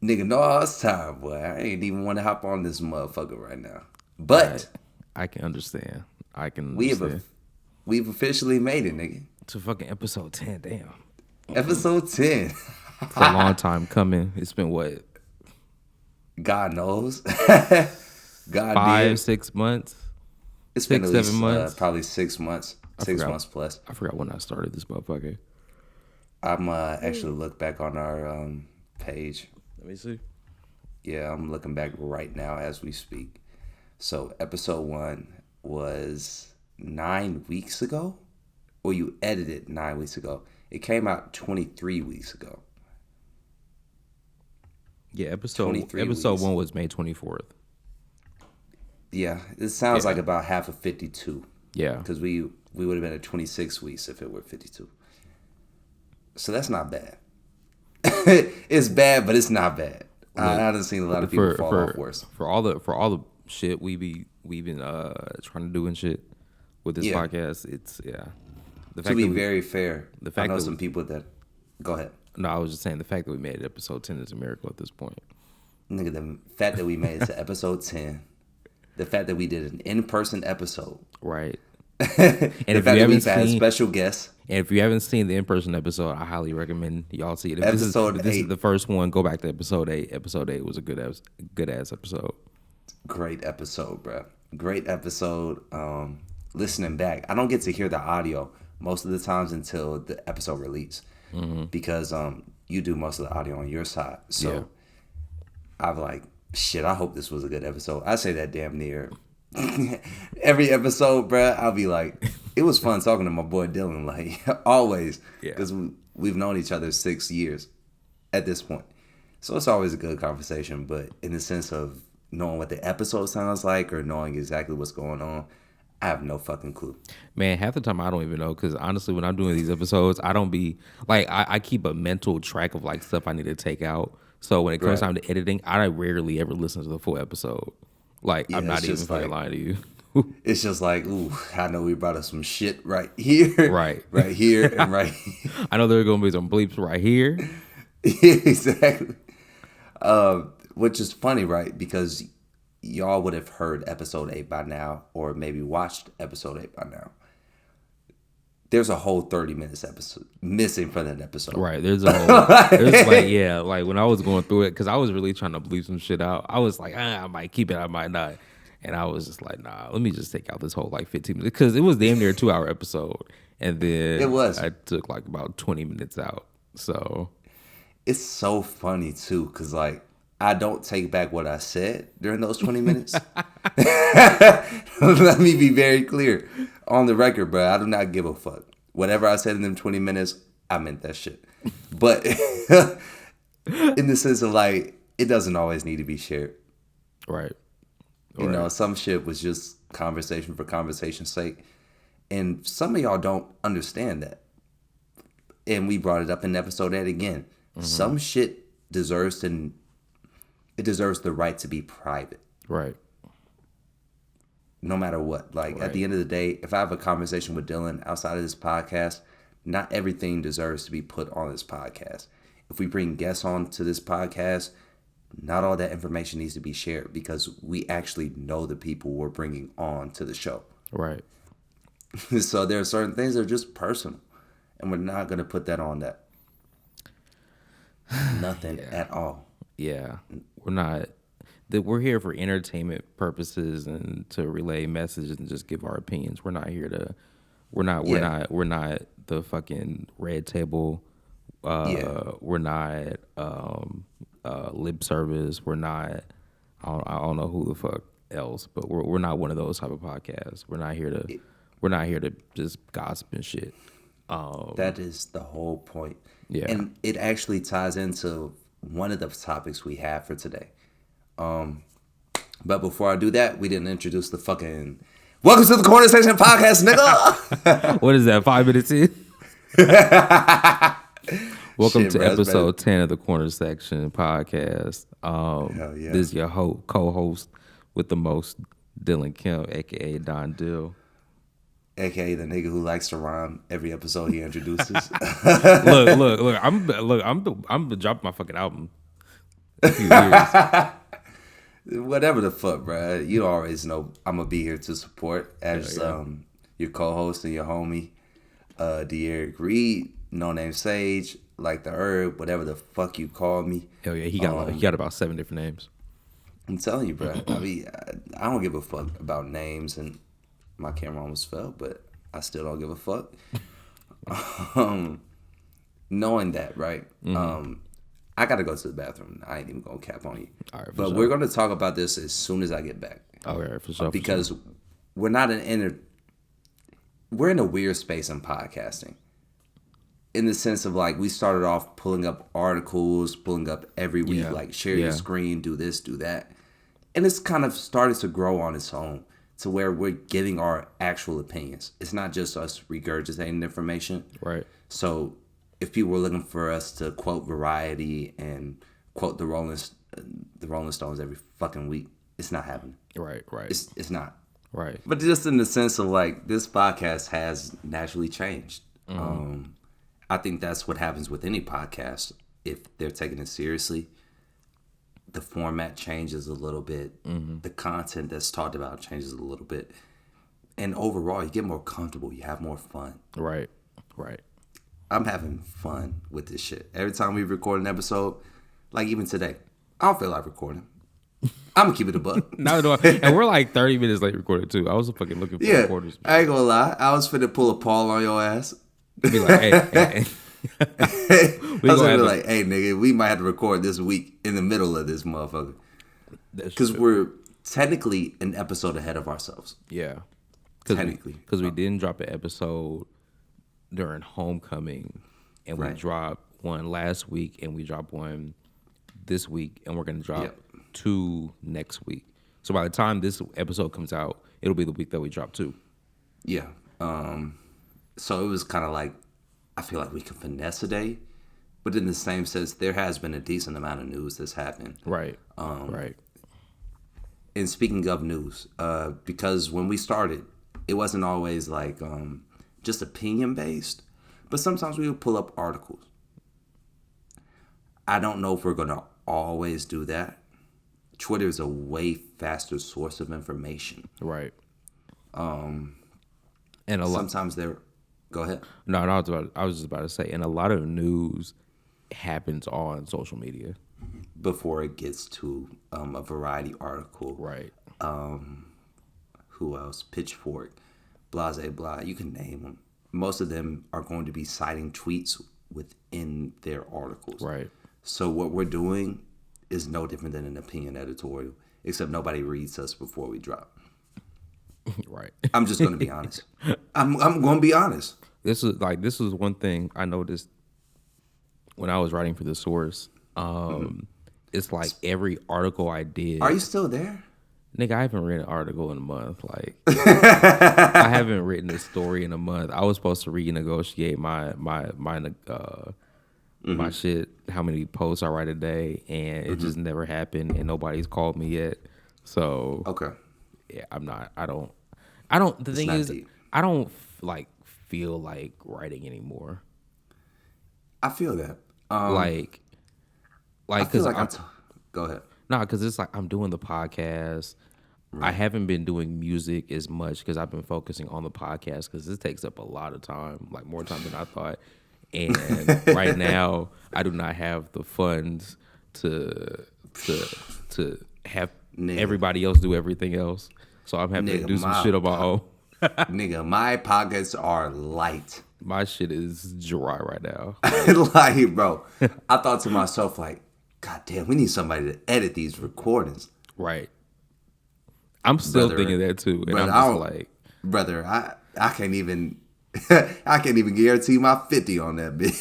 Nigga, no, it's time, boy. I ain't even want to hop on this motherfucker right now. Right. But I can understand. I can we have understand. we've officially made it, nigga. To fucking episode 10. Damn. Episode 10. It's a long time coming. It's been what? God knows. God Five, did. 6 months? It's been Six, at seven least months? probably 6 months. I 6 months forgot. plus. I forgot when I started this motherfucker. I'm actually look back on our page. Let me see. Yeah, I'm looking back right now as we speak. So episode 1 was 9 weeks ago, or you edited 9 weeks ago. It came out 23 weeks ago. Yeah, episode 23 episode weeks. one was May 24th. Yeah, it sounds like Yeah. about half of 52, Yeah. because we would have been at 26 weeks if it were 52. So that's not bad. It's bad, but it's not bad. I Look, haven't seen a lot of people fall off for worse. for all the shit we've been trying to do and shit with this Yeah. podcast, it's the To fact be that we, very fair, the I fact know that some people that go ahead. no, I was just saying the fact that we made it episode 10 is a miracle at this point. Nigga, the fact that we made it to episode 10, the fact that we did an in-person episode, Right. the And fact if you that haven't we've had seen special guests. and if you haven't seen the in-person episode, I highly recommend y'all see it. If Episode if this is 8. the first one, go back to episode 8. Episode 8 was a good ass episode. Great episode, bro. Great episode. Listening back, I don't get to hear the audio most of the times until the episode release, because you do most of the audio on your side. So Yeah. I'm like, shit. I hope this was a good episode. I say that damn near every episode, bro. I'll be like, it was fun talking to my boy Dylan, like always, Yeah. because we've known each other 6 years at this point. So it's always a good conversation, but in the sense of knowing what the episode sounds like or knowing exactly what's going on, I have no fucking clue. Man, half the time I don't even know because honestly, when I'm doing these episodes, I don't be like I keep a mental track of like stuff I need to take out. So when it comes Right. time to editing, I rarely ever listen to the full episode. Like Yeah, I'm not it's even just fucking like- lying to you. It's just like, ooh, I know we brought us some shit right here, Right. right here, and right here. I know there are gonna be some bleeps right here. Exactly. Which is funny, right? Because y'all would have heard episode 8 by now, or maybe watched episode 8 by now. There's a whole 30 minutes episode missing from that episode. Right. There's a whole there's like like when I was going through it, because I was really trying to bleep some shit out. I was like, I might keep it, I might not. And I was just like, nah, let me just take out this whole like 15 minutes. Because it was damn near a 2-hour episode. And then It was. I took like about 20 minutes out. So It's so funny too, because like I don't take back what I said during those 20 minutes. Let me be very clear on the record, bro. I do not give a fuck. Whatever I said in them 20 minutes, I meant that shit. But in the sense of like, it doesn't always need to be shared. right. You know, some shit was just conversation for conversation's sake. And some of y'all don't understand that. And we brought it up in episode 8 again. Some shit deserves the right to be private, Right. no matter what. Like at the end of the day, if I have a conversation with Dylan outside of this podcast, not everything deserves to be put on this podcast. If we bring guests on to this podcast, not all that information needs to be shared because we actually know the people we're bringing on to the show. Right. So there are certain things that are just personal, and we're not going to put that on that. Nothing at all. Yeah. We're not that we're here for entertainment purposes and to relay messages and just give our opinions. We're not here to we're not the fucking red table. We're not lip service. We're not I don't know who the fuck else, but we're not one of those type of podcasts. We're not here to just gossip and shit. That is the whole point. Yeah. And it actually ties into one of the topics we have for today. But before I do that, we didn't introduce the fucking Welcome to the Corner Section podcast, nigga. What is that? 5 minutes in? Welcome Shit, to bro, that's episode 10 of the Corner Section podcast. Hell yeah. This is your co-host with the most, Dylan Kemp, aka Don Dill. AKA the nigga who likes to rhyme every episode he introduces. Look! I'm dropping my fucking album. A few years. Whatever the fuck, bro. You always know I'm gonna be here to support as your co-host and your homie, De'Eric Reed, no name Sage, like the herb, whatever the fuck you call me. Hell yeah, he got about 7 different names. I'm telling you, bro. I mean, I don't give a fuck about names, and my camera almost fell, but I still don't give a fuck. Knowing that, right? I gotta go to the bathroom. I ain't even gonna cap on you. All right, but we're gonna talk about this as soon as I get back. All right, for sure. Because we're not we're in a weird space in podcasting. In the sense of like we started off pulling up articles, pulling up every week, like share your screen, do this, do that. And it's kind of started to grow on its own to where we're giving our actual opinions. It's not just us regurgitating information. Right. So if people were looking for us to quote Variety and quote the Rolling Stones every fucking week, it's not happening. Right. It's not. Right. But just in the sense of like this podcast has naturally changed. I think that's what happens with any podcast if they're taking it seriously. The format changes a little bit. The content that's talked about changes a little bit. And overall, you get more comfortable. You have more fun. Right. I'm having fun with this shit. Every time we record an episode, like even today, I don't feel like recording. I'm going to keep it a buck. Not at all. And we're like 30 minutes late recording, too. I was fucking looking for recorders. I ain't going to lie. I was finna pull a Paul on your ass. Be like, hey. I was gonna be like, hey, nigga, we might have to record this week in the middle of this motherfucker. Because we're technically an episode ahead of ourselves. Yeah. Technically. Because we didn't drop an episode during homecoming, and we dropped one last week, and we dropped one this week, and we're going to drop 2 next week. So by the time this episode comes out, it'll be the week that we drop 2. Yeah. So it was kind of like, I feel like we can finesse a day, but in the same sense, there has been a decent amount of news that's happened. Right. Right. And speaking of news, because when we started, it wasn't always like just opinion based, but sometimes we would pull up articles. I don't know if we're going to always do that. Twitter is a way faster source of information. Right. And sometimes they're... Go ahead. No, I was just about to say, and a lot of news happens on social media before it gets to a Variety article. Right. Who else? Pitchfork, blase blah. You can name them. Most of them are going to be citing tweets within their articles. Right. So what we're doing is no different than an opinion editorial, except nobody reads us before we drop. Right. I'm just going to be honest. I'm going to be honest. This is one thing I noticed when I was writing for The Source. It's like every article I did. Are you still there? Nigga, I haven't written an article in a month. Like, I haven't written a story in a month. I was supposed to renegotiate my shit, how many posts I write a day, and it just never happened, and nobody's called me yet. So okay, yeah, I don't. The thing is, deep. I don't like feel like writing anymore. I feel that. Like because go ahead. No, because it's like I'm doing the podcast. Right. I haven't been doing music as much because I've been focusing on the podcast because this takes up a lot of time, like more time than I thought. And right now, I do not have the funds to have everybody else do everything else. So I'm having to do some shit on my own. Nigga, my pockets are light. My shit is dry right now. Like, bro, I thought to myself, like, God damn, we need somebody to edit these recordings. Right. I'm still thinking that too. And brother, I'm just like, brother, I can't even I can't even guarantee my 50 on that bitch.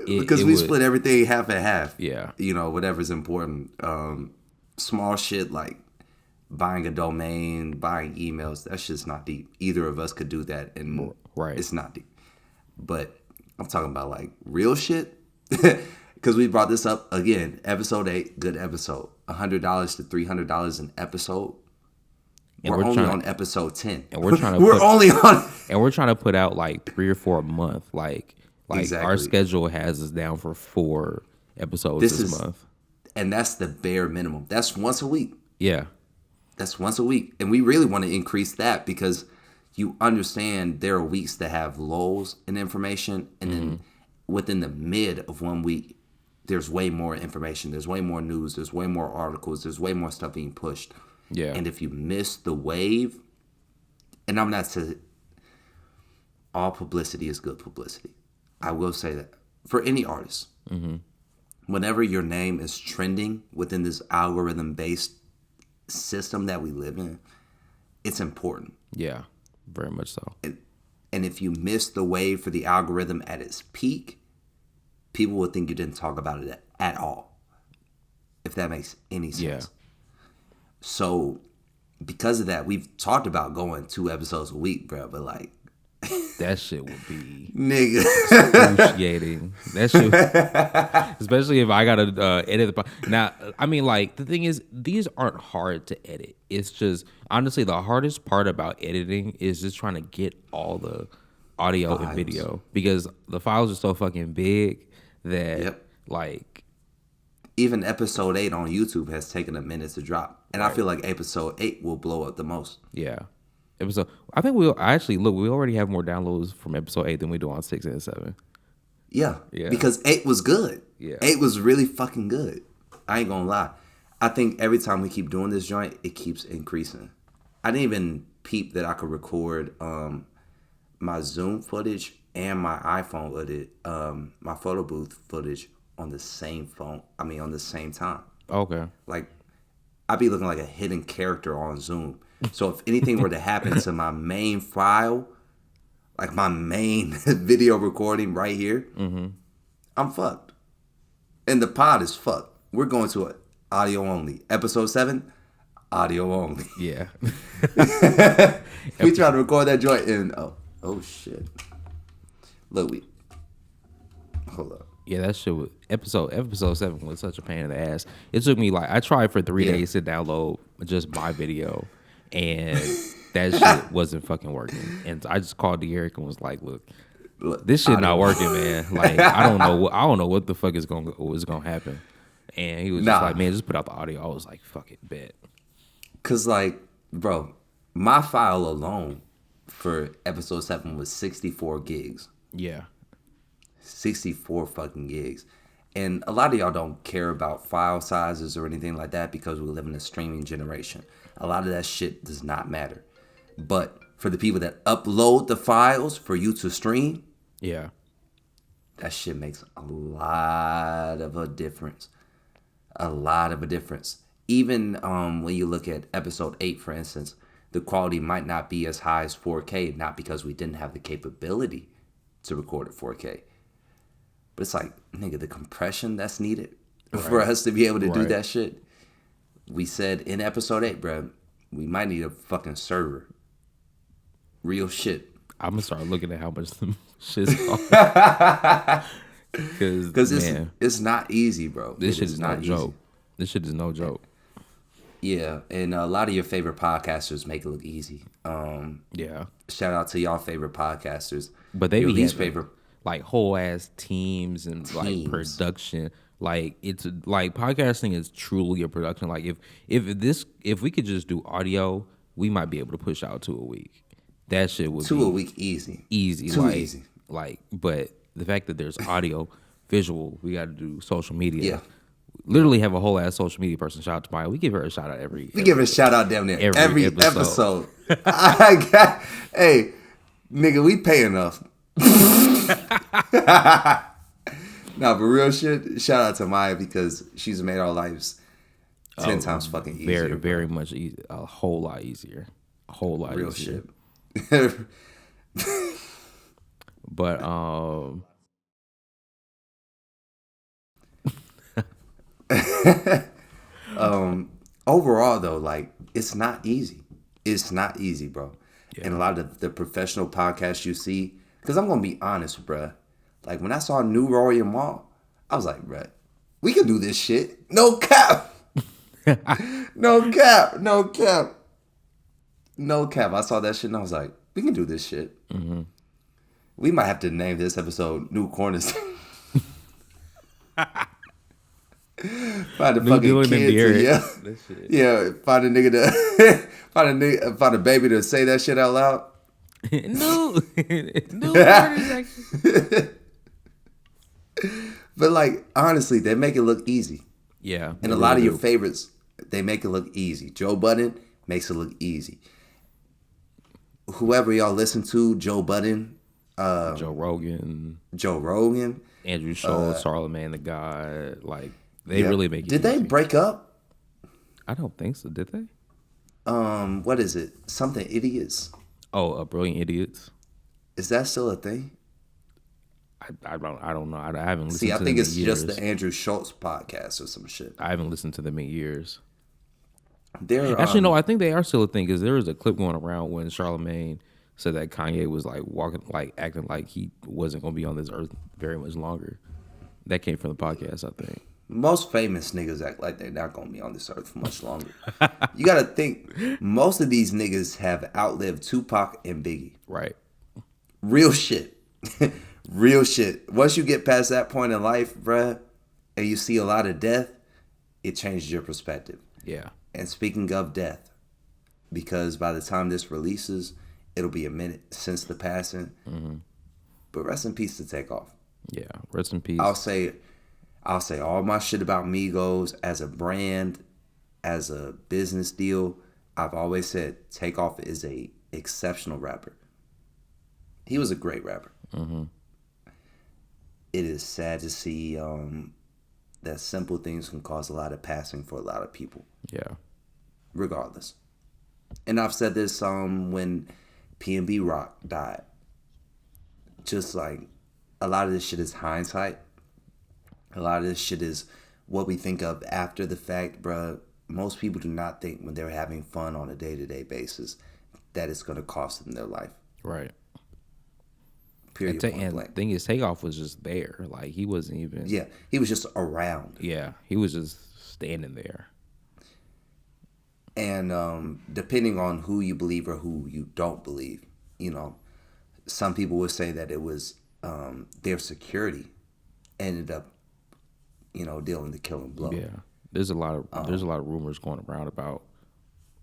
Because we split everything half and half. Yeah. You know, whatever's important. Small shit like buying a domain, buying emails, that's just not deep. Either of us could do that, and it's not deep. But I'm talking about like real shit. Because we brought this up again, episode 8, good episode. $100 to $300 an episode. And we're only on episode 10. And we're trying to we're trying to put out like 3 or 4 a month. Like exactly. Our schedule has us down for 4 episodes this month. And that's the bare minimum. That's once a week. Yeah. That's once a week. And we really want to increase that because you understand there are weeks that have lulls in information. And then within the mid of 1 week, there's way more information. There's way more news. There's way more articles. There's way more stuff being pushed. Yeah. And if you miss the wave, and I'm not saying all publicity is good publicity. I will say that for any artist, whenever your name is trending within this algorithm-based system that we live in, it's important. Yeah, very much so. And if you miss the wave for the algorithm at its peak, people will think you didn't talk about it at all, if that makes any sense. Yeah. So because of that, we've talked about going 2 episodes a week, bro, but like, that shit would be nigga excruciating. That shit, especially if I gotta edit the. Now, I mean, like the thing is, these aren't hard to edit. It's just honestly the hardest part about editing is just trying to get all the audio and video because the files are so fucking big that like even episode 8 on YouTube has taken a minute to drop, and I feel like episode 8 will blow up the most. Yeah. Episode, I think we already have more downloads from episode 8 than we do on 6 and 7. Yeah. Because 8 was good. Yeah. 8 was really fucking good. I ain't gonna lie. I think every time we keep doing this joint, it keeps increasing. I didn't even peep that I could record my Zoom footage and my iPhone footage, my photo booth footage on the same phone. I mean, on the same time. Okay. Like, I'd be looking like a hidden character on Zoom. So if anything were to happen to my main file, like my main video recording right here, I'm fucked. And the pod is fucked. We're going to it audio only. Episode 7, audio only. Yeah. We tried to record that joint and oh shit. Look, hold up. Yeah, that shit was episode 7 was such a pain in the ass. It took me like I tried for 3 days to download just my video, and that shit wasn't fucking working. And I just called Eric and was like, "Look, this shit not working, man. Like I don't know what the fuck is gonna happen." And he was just like, "Man, just put out the audio." I was like, "Fuck it, bet." Cause like, bro, my file alone for episode 7 was 64 gigs. Yeah. 64 fucking gigs. And a lot of y'all don't care about file sizes or anything like that because we live in a streaming generation. A lot of that shit does not matter. But for the people that upload the files for you to stream, yeah, that shit makes a lot of a difference. A lot of a difference. Even when you look at episode 8, for instance, the quality might not be as high as 4K, not because we didn't have the capability to record at 4K. But it's like, nigga, the compression that's needed for us to be able to do that shit. We said in episode 8, bro, we might need a fucking server. Real shit. I'm going to start looking at how much the shit's cost. Because it's not easy, bro. This shit is not joke. This shit is no joke. Yeah, and a lot of your favorite podcasters make it look easy. Yeah. Shout out to y'all favorite podcasters. But they your be least favorite... like whole ass teams and like production. Like it's like podcasting is truly a production. Like if we could just do audio, we might be able to push out 2 a week. That shit would 2 be a week easy. Easy. Like, but the fact that there's audio, visual, we got to do social media. Yeah. Literally have a whole ass social media person. Shout out to Maya. We give her a shout out every. We give her a shout out damn near every episode. Hey, nigga, we pay enough. Nah, but real shit, shout out to Maya because she's made our lives 10 times fucking easier. Very much easier. A whole lot easier. A whole lot real easier. Shit. But overall though, like it's not easy. It's not easy, bro. Yeah. And a lot of the professional podcasts you see, because I'm gonna be honest, bruh. Like when I saw New Roy and Mal, I was like, bruh, we can do this shit. No cap. No cap. No cap. No cap. I saw that shit and I was like, we can do this shit. Mm-hmm. We might have to name this episode New Corners. Find a New fucking Dylan and kid to Derek. yell. That shit. Yeah, find a nigga to find a baby to say that shit out loud. New murders actually. But like honestly, they make it look easy. Yeah, And they a lot really of your do. favorites, they make it look easy. Joe Budden makes it look easy. Whoever y'all listen to, Joe Budden, Joe Rogan, Joe Rogan. Andrew Schultz, Charlamagne the God, like they Yep. really make it Did they easy. break up? I don't think so. Did they? What is it? Something idiots. Oh, Brilliant Idiots. Is that still a thing? I don't know. I haven't listened See, I to think them it's in years. just the Andrew Schultz podcast or some shit. I haven't listened to them in years. They're Actually, no, I think they are still a thing because there was a clip going around when Charlamagne said that Kanye was like walking, like acting like he wasn't going to be on this earth very much longer. That came from the podcast, I think. most famous niggas act like they're not gonna be on this earth for much longer. You gotta think, most of these niggas have outlived Tupac and Biggie. Right. Real shit. Real shit. Once you get past that point in life, bruh, and you see a lot of death, it changes your perspective. Yeah. And speaking of death, because by the time this releases, it'll be a minute since the passing. Mm-hmm. But rest in peace to Takeoff. Yeah. Rest in peace. I'll say all my shit about Migos as a brand, as a business deal. I've always said Takeoff is a exceptional rapper. He was a great rapper. Mm-hmm. It is sad to see that simple things can cause a lot of passing for a lot of people. Yeah. Regardless. And I've said this when P&B Rock died. Just like a lot of this shit is hindsight. A lot of this shit is what we think of after the fact, bruh. Most people do not think when they're having fun on a day-to-day basis that it's going to cost them their life. Right. Period. And the thing is, Takeoff was just there. Like, he wasn't even... Yeah, he was just around. Yeah, he was just standing there. And depending on who you believe or who you don't believe, you know, some people would say that it was their security ended up, you know, dealing the killing blow. Yeah, there's a lot of rumors going around about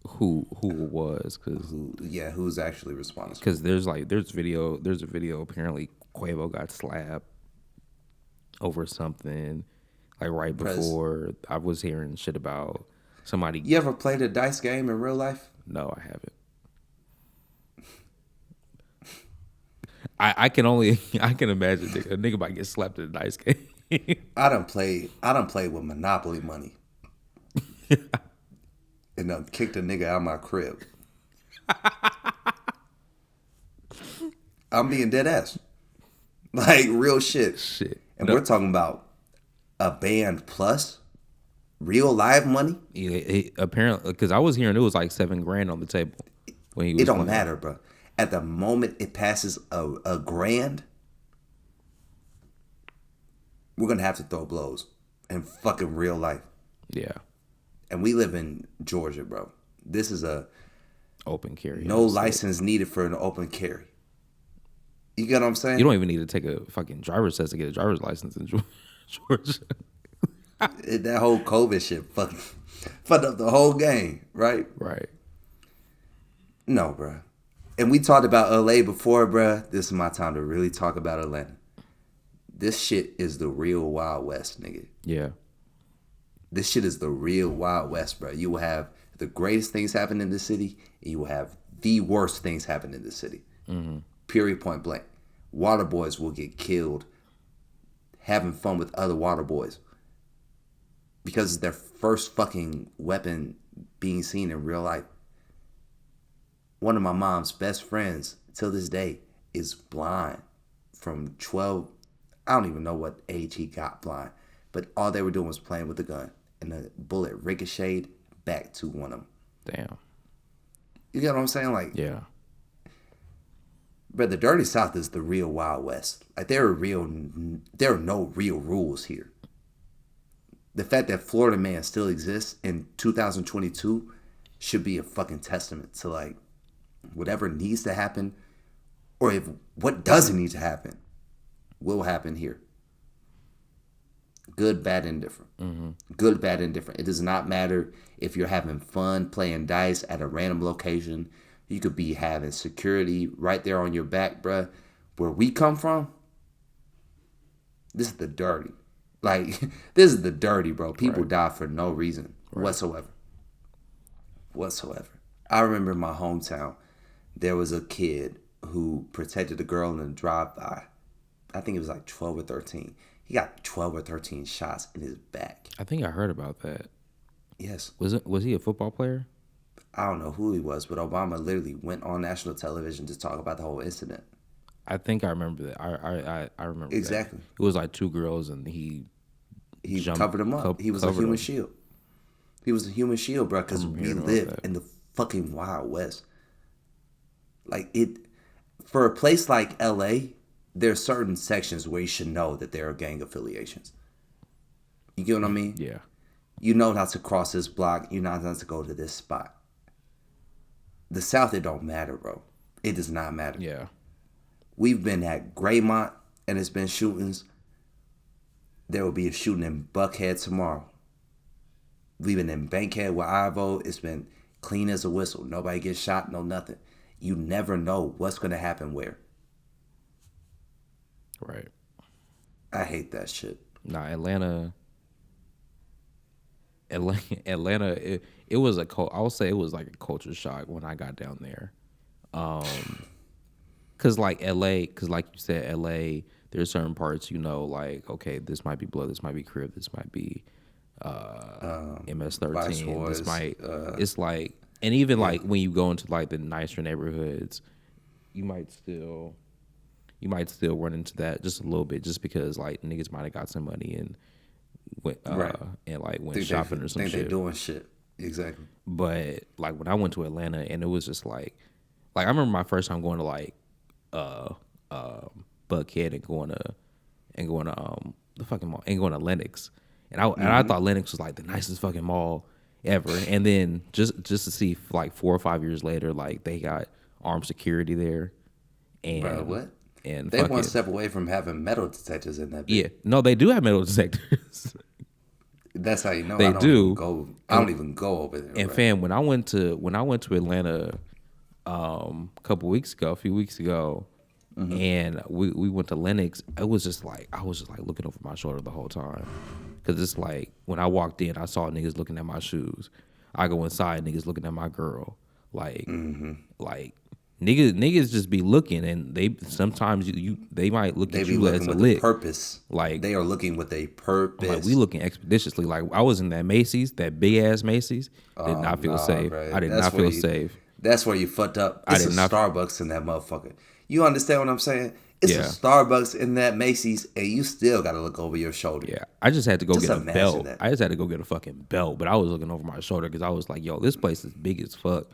who it was, who's actually responsible? Because there's a video apparently Quavo got slapped over something like right before. I was hearing shit about somebody. You ever played a dice game in real life? No, I haven't. I can imagine a nigga might get slapped in a dice game. I done played with Monopoly money. And done kicked a nigga out of my crib. I'm being dead ass. Like real shit. And we're talking about a band plus real live money. Yeah, apparently, because I was hearing it was like $7,000 on the table when he was. It don't matter, bro. At the moment it passes a grand, we're gonna have to throw blows in fucking real life. Yeah. And we live in Georgia, bro. This is a open carry. No license needed for an open carry. You get what I'm saying? You don't even need to take a fucking driver's test to get a driver's license in Georgia. That whole COVID shit fucked up the whole game, right? Right. No, bro. And we talked about LA before, bro. This is my time to really talk about Atlanta. This shit is the real Wild West, nigga. Yeah. This shit is the real Wild West, bro. You will have the greatest things happen in the city, and you will have the worst things happen in the city. Mm-hmm. Period, point blank. Water boys will get killed having fun with other water boys because it's their first fucking weapon being seen in real life. One of my mom's best friends till this day is blind from 12. I don't even know what age he got blind, but all they were doing was playing with the gun, and the bullet ricocheted back to one of them. Damn. You get what I'm saying? Like, yeah. But the Dirty South is the real Wild West. Like, there are no real rules here. The fact that Florida Man still exists in 2022 should be a fucking testament to, like, whatever needs to happen, or what doesn't need to happen will happen here. Good, bad, indifferent. Good, bad, indifferent. It does not matter if you're having fun playing dice at a random location. You could be having security right there on your back, bruh. Where we come from, this is the dirty. Like, this is the dirty, bro. People Right. die for no reason whatsoever. Whatsoever. I remember in my hometown, there was a kid who protected a girl in a drive-by. I think it was like 12 or 13. He got 12 or 13 shots in his back. I think I heard about that. Yes. Was he a football player? I don't know who he was, but Obama literally went on national television to talk about the whole incident. I think I remember that. I remember Exactly. that. It was like two girls and he He jumped, covered him up. He was a covered human them. shield. He was a human shield, bro, because we hearing about live that. in the fucking Wild West. Like, it, for a place like LA, there are certain sections where you should know that there are gang affiliations. You get what I mean? Yeah. You know not to cross this block. You know not to go to this spot. The South, it don't matter, bro. It does not matter. Yeah. We've been at Graymont, and it's been shootings. There will be a shooting in Buckhead tomorrow. We've been in Bankhead with Ivo. It's been clean as a whistle. Nobody gets shot, no nothing. You never know what's going to happen where. Right. I hate that shit. Nah, Atlanta. It was I would say it was like a culture shock when I got down there. Cause like LA, cause like you said, LA. There's certain parts, like, okay, this might be Blood, this might be Crib, this might be MS-13. Vice Wars, This might. It's like, and even like when you go into like the nicer neighborhoods, you might still run into that just a little bit, just because like niggas might have got some money and went and like went shopping or some think shit. they doing shit. Exactly. But like when I went to Atlanta, and it was just like I remember my first time going to like Buckhead and going to the fucking mall and going to Lenox, and I thought Lenox was like the nicest fucking mall ever. And then just to see like 4 or 5 years later, like they got armed security there, and Bro, what? And They fucking, one step away from having metal detectors in that bitch. yeah, no, they do have metal detectors. That's how you know. They do. I don't even go over there. And bro. fam, when I went to Atlanta a few weeks ago, and we went to Lenox, I was just like looking over my shoulder the whole time, because it's like when I walked in, I saw niggas looking at my shoes. I go inside, niggas looking at my girl, like niggas just be looking, and they sometimes they might look They at be you looking as a with lick. a purpose. Like, they are looking with a purpose. like, we looking expeditiously. Like, I was in that Macy's, that big ass Macy's. Did not feel safe. Bro. I did That's not where feel you- safe. That's where you fucked up. I It's did a not- Starbucks in that motherfucker. You understand what I'm saying? It's Yeah. a Starbucks in that Macy's, and you still got to look over your shoulder. Yeah, I just had to go Just get a imagine belt. that. I just had to go get a fucking belt, but I was looking over my shoulder because I was like, "Yo, this place is big as fuck."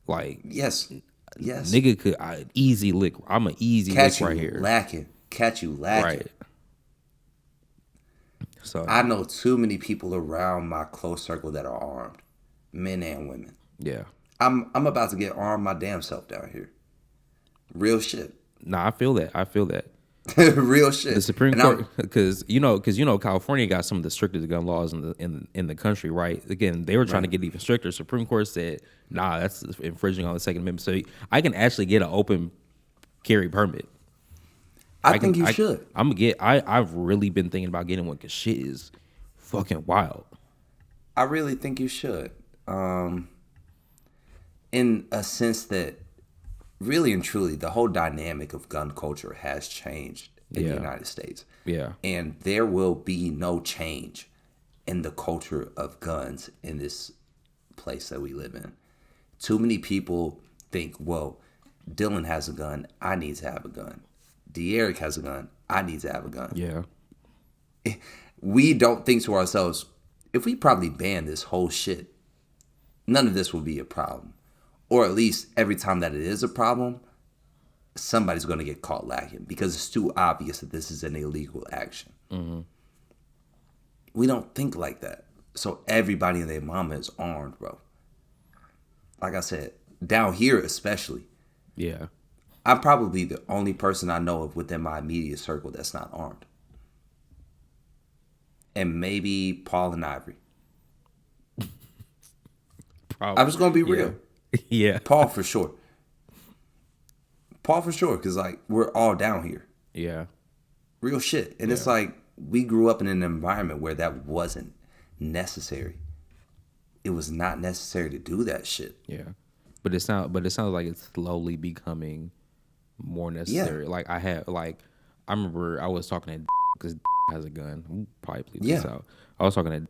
Like, Yes. nigga could easy lick. I'm an easy Catch lick you right here. lacking. Catch you lacking. Right. So I know too many people around my close circle that are armed, men and women. yeah, I'm about to get armed my damn self down here. Real shit. nah, I feel that. Real shit. The Supreme And Court, because California got some of the strictest gun laws in the country, right? Again, they were trying to get even stricter. Supreme Court said, nah, that's infringing on the Second Amendment. So I can actually get an open carry permit. I think you should. I'm gonna get. I've really been thinking about getting one because shit is fucking wild. I really think you should. In a sense that really and truly the whole dynamic of gun culture has changed in the Yeah. United States. Yeah, And there will be no change in the culture of guns in this place that we live in. Too many people think, well, Dylan has a gun, I need to have a gun. De'Eric has a gun, I need to have a gun. yeah, We don't think to ourselves, if we probably ban this whole shit, none of this will be a problem. Or at least every time that it is a problem, somebody's going to get caught lacking because it's too obvious that this is an illegal action. Mm-hmm. We don't think like that. So everybody and their mama is armed, bro. Like I said, down here especially, yeah. I'm probably the only person I know of within my immediate circle that's not armed. and maybe Paul and Ivory. Probably. I'm just gonna be real. Yeah. Paul for sure. Paul for sure, because like we're all down here. Yeah. Real shit. And it's like we grew up in an environment where that wasn't necessary. It was not necessary to do that shit. Yeah. But it sounds like it's slowly becoming more necessary. Yeah. Like I remember I was talking to because has a gun. We'll probably bleep this out. I was talking to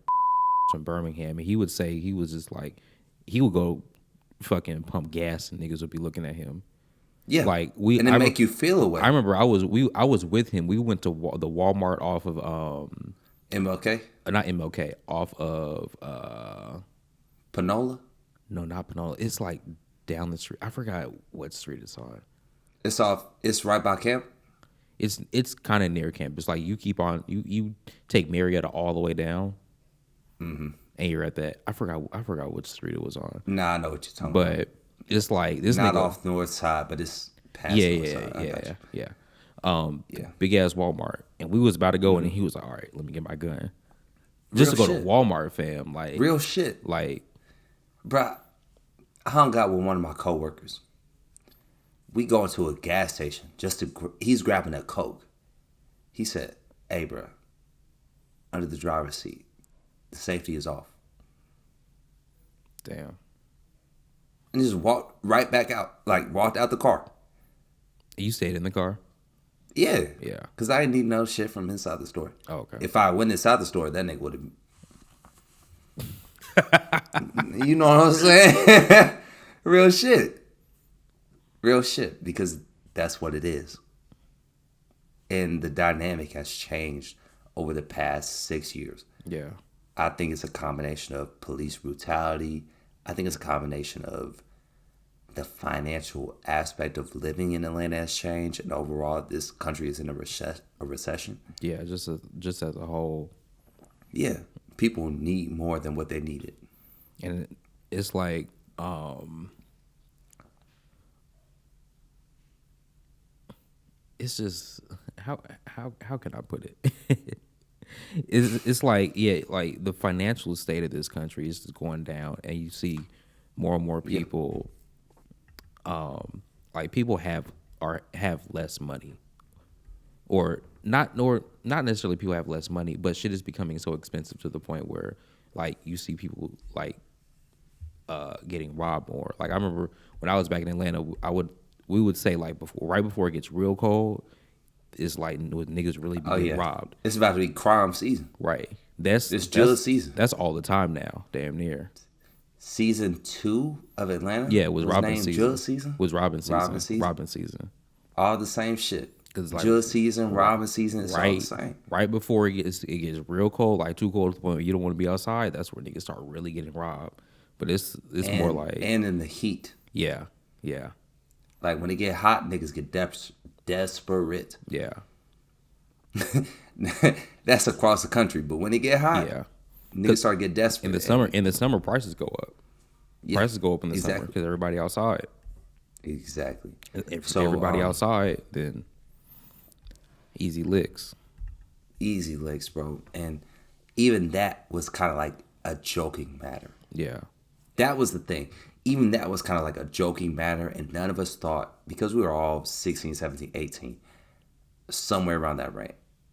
from Birmingham, and he would say he was just like he would go fucking pump gas, and niggas would be looking at him. Yeah, like and it make you feel away. I remember I was with him. We went to the Walmart off of MLK, not MLK, off of Panola. No, not Panola. It's like down the street. I forgot what street it's on. It's right by camp. It's kind of near campus. Like you keep on you take Marietta all the way down, and you're at that. I forgot which street it was on. Nah, I know what you're talking about. But it's like this not nigga, off North Side, but it's past North Side. Yeah. Big ass Walmart, and we was about to go in, and he was like, "All right, let me get my gun." Just to go to Walmart, fam. Like real shit. Like, bruh, I hung out with one of my coworkers. We go into a gas station he's grabbing a Coke. He said, "Hey, bruh, under the driver's seat, the safety is off." Damn. And just walked right back out. Like, walked out the car. You stayed in the car? Yeah. Yeah. Because I didn't need no shit from inside the store. Oh, okay. If I went inside the store, that nigga would have... You know what I'm saying? Real shit. Real shit. Because that's what it is. And the dynamic has changed over the past 6 years. Yeah. I think it's a combination of police brutality. I think it's a combination of the financial aspect of living in Atlanta has changed, and overall, this country is in a recession. Yeah, just as a whole. Yeah, people need more than what they needed, and it's like, it's just how can I put it? It's like like the financial state of this country is just going down, and you see more and more people. Like people have less money, or not necessarily people have less money, but shit is becoming so expensive to the point where like you see people like getting robbed more. Like I remember when I was back in Atlanta, we would say like right before it gets real cold, it's like niggas really be getting robbed. It's about to be crime season. Right. It's drill season. That's all the time now, damn near. Season 2 of Atlanta? Yeah, it was Robin season. Drill season? Was Robin season. All the same shit. Like, drill season, Robin season, it's all the same. Right before it gets real cold, like too cold to the point where you don't want to be outside, that's where niggas start really getting robbed. But it's more like... And in the heat. Yeah. Like when it get hot, niggas get desperate. Yeah. That's across the country. But when it get hot, niggas start to get desperate. In the summer, prices go up. Yeah, prices go up in the summer because everybody outside. Exactly. If everybody outside, then easy licks. Easy licks, bro. And even that was kind of like a joking matter. Yeah. That was the thing. Even that was kind of like a joking matter, and none of us thought, because we were all 16, 17, 18, somewhere around that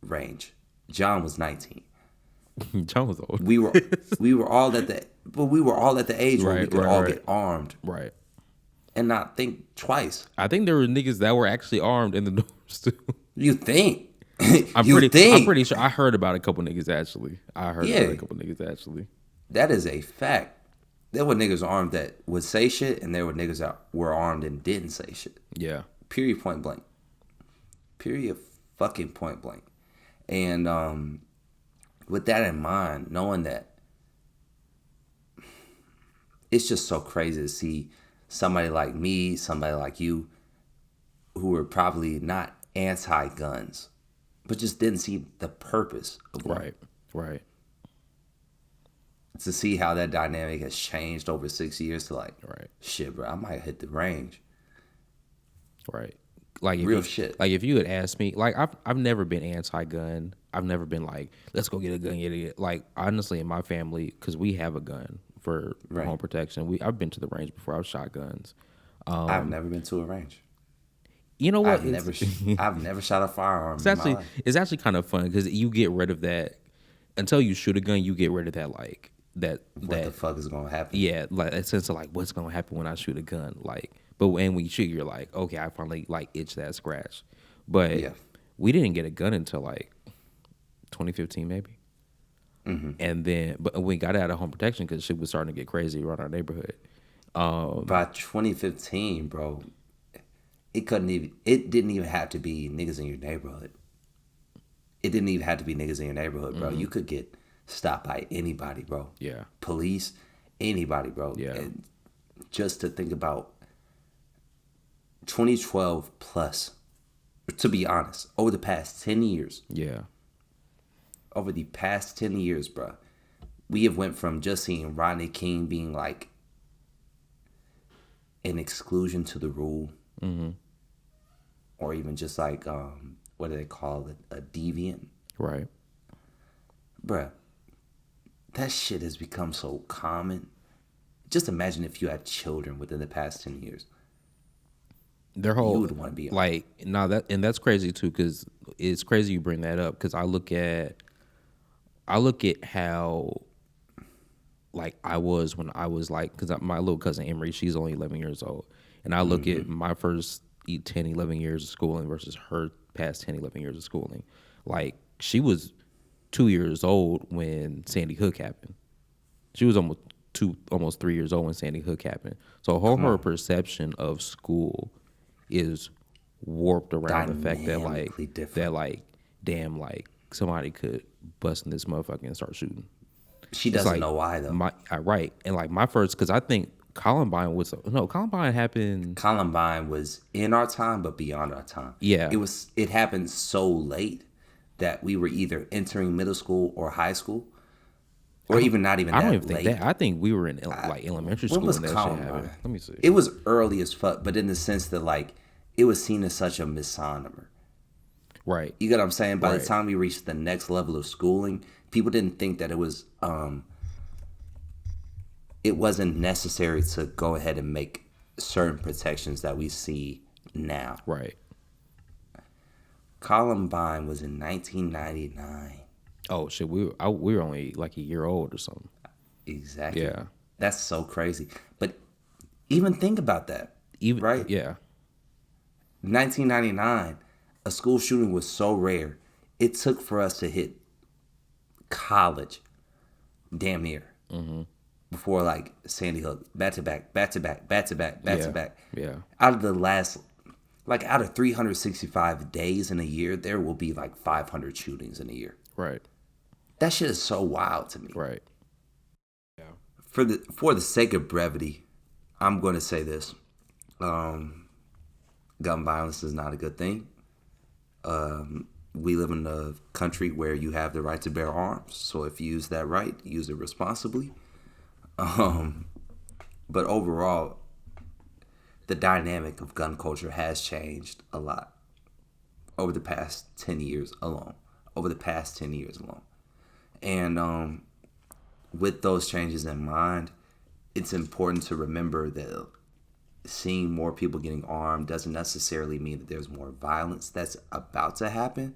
range. John was 19. John was old. We were all at the age where we could all get armed. Right. And not think twice. I think there were niggas that were actually armed in the dorms too. You think? I'm pretty sure I heard about a couple niggas actually. That is a fact. There were niggas armed that would say shit, and there were niggas that were armed and didn't say shit. Yeah. Period, point blank. Period, fucking point blank. And with that in mind, knowing that, it's just so crazy to see somebody like me, somebody like you, who were probably not anti-guns, but just didn't see the purpose of one. Right. To see how that dynamic has changed over 6 years to like, shit, bro, I might hit the range. Right. Like real shit. Like if you had asked me, like I've never been anti-gun, I've never been like, let's go get a gun, get it. Like honestly, in my family, because we have a gun for home protection. I've been to the range before. I've shot guns. I've never been to a range. You know what? I've never shot a firearm It's in my actually life. it's actually kind of fun because you get rid of that until you shoot a gun. You get rid of that What the fuck is gonna happen? yeah, like that sense of like what's gonna happen when I shoot a gun. Like, but when you shoot, you're like, okay, I finally like itch that scratch. But we didn't get a gun until like 2015 maybe. And then, but we got out of home protection because shit was starting to get crazy around our neighborhood. By 2015, bro, it didn't even have to be niggas in your neighborhood. It didn't even have to be niggas in your neighborhood, bro. You could get stopped by anybody, bro. Yeah. Police, anybody, bro. Yeah. And just to think about 2012 plus, to be honest, over the past 10 years. Yeah. Over the past 10 years, bro, we have went from just seeing Rodney King being like an exclusion to the rule, or even just like what do they call it, a deviant, Right. bruh. That shit has become so common. Just imagine if you had children within the past 10 years. Their whole, You would want to be like, no, that's crazy too, because it's crazy you bring that up, because I look at how like I was when I was like, because my little cousin Emery, she's only 11 years old, and I look at my first 10, 11 years of schooling versus her past 10, 11 years of schooling. Like, she was 2 years old when Sandy Hook happened. She was almost 3 years old when Sandy Hook happened. So her perception of school is warped around the fact that damn, like somebody could bust in this motherfucker and start shooting. She doesn't know why though. Right. And like my first, because I think Columbine happened. Columbine was in our time, but beyond our time. Yeah. It happened so late that we were either entering middle school or high school, or even not even that late. I don't even think that. I think we were in like elementary school when that shit happened. Let me see. It was early as fuck, but in the sense that like it was seen as such a misnomer. Right. You get what I'm saying? By the time we reached the next level of schooling, people didn't think that it wasn't necessary to go ahead and make certain protections that we see now. Right. Columbine was in 1999. Oh shit, we were only like a year old or something. Exactly. Yeah. That's so crazy. But even think about that. Right? Yeah. 1999, a school shooting was so rare. It took for us to hit college, damn near, before like Sandy Hook, back to back. Yeah. Out of 365 days in a year, there will be like 500 shootings in a year. Right. That shit is so wild to me. Right. Yeah. For the sake of brevity, I'm going to say this: gun violence is not a good thing. We live in a country where you have the right to bear arms. So if you use that right, use it responsibly. But overall, the dynamic of gun culture has changed a lot over the past 10 years alone. And with those changes in mind, it's important to remember that seeing more people getting armed doesn't necessarily mean that there's more violence that's about to happen.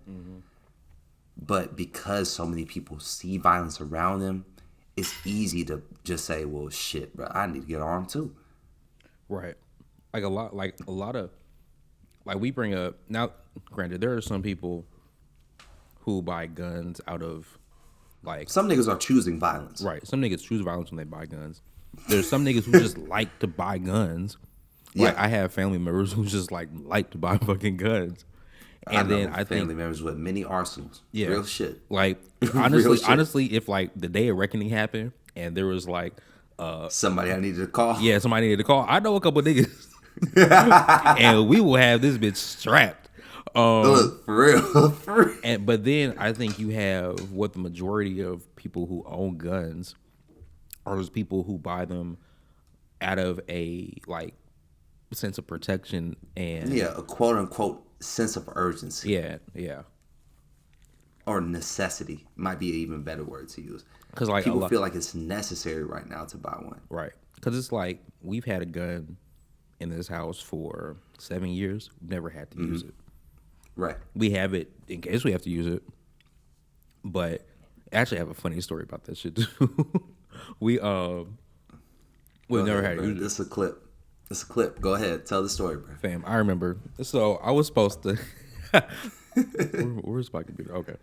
But because so many people see violence around them, it's easy to just say, well, shit, bro, I need to get armed too. Right. Like a lot of, we bring up, now, granted, there are some people who buy guns out of, like... Some niggas are choosing violence. Right. Some niggas choose violence when they buy guns. There's some niggas who just like to buy guns. Like, I have family members who just like to buy fucking guns. And then I think family members with many arsenals. Yeah. Real shit. Like, honestly, if like the day of reckoning happened and there was like somebody I needed to call. Yeah, somebody needed to call. I know a couple of niggas. And we will have this bitch strapped. Look, for real. But then I think you have what the majority of people who own guns are those people who buy them out of a like sense of protection and a quote unquote sense of urgency. Yeah. or necessity might be an even better word to use. Because like people feel like it's necessary right now to buy one. Right. Because it's like we've had a gun in this house for 7 years. We've never had to use it. Right. We have it in case we have to use it. But I actually have a funny story about that shit too. we've never had to use it. This is a clip. It's a clip. Go ahead. Tell the story, bro. Fam, I remember. So I was supposed to. Where's my computer? Okay.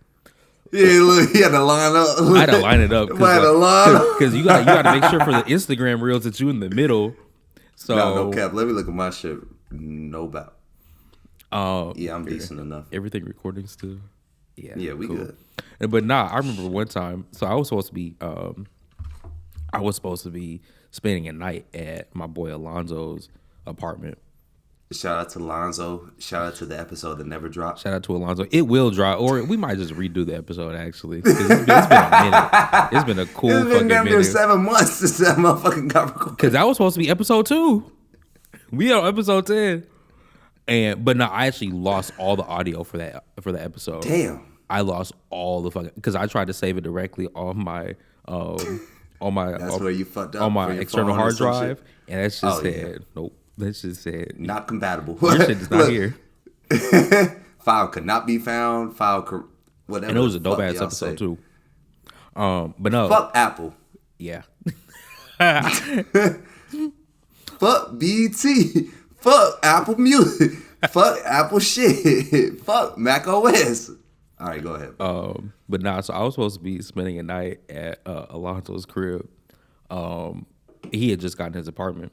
Yeah, look, he had to line up. I had to line it up. Because you got to make sure for the Instagram reels that you in the middle. So no cap. Let me look at my shit. No doubt. Yeah, I'm decent enough. Everything recording still. Yeah, we good. But I remember one time. So I was supposed to be spending a night at my boy Alonzo's apartment. Shout out to Alonzo. Shout out to the episode that never dropped. Shout out to Alonzo. It will drop, or we might just redo the episode actually. It's been a minute. It's been a cool fucking minute. It's been damn near 7 months since that motherfucking got recorded. Because that was supposed to be episode 2. We on episode 10. But no, I actually lost all the audio for that episode. Damn. I lost all the fucking because I tried to save it directly on my That's where you fucked up on my external hard drive, and that just said nope. That just said not compatible. Your shit is not here. File could not be found. Whatever. And it was a dope ass episode too. But no, fuck Apple. Yeah. Fuck BT. Fuck Apple Music. Fuck Apple shit. Fuck Mac OS. All right, go ahead. But nah, so I was supposed to be spending a night at Alonzo's crib. He had just gotten his apartment.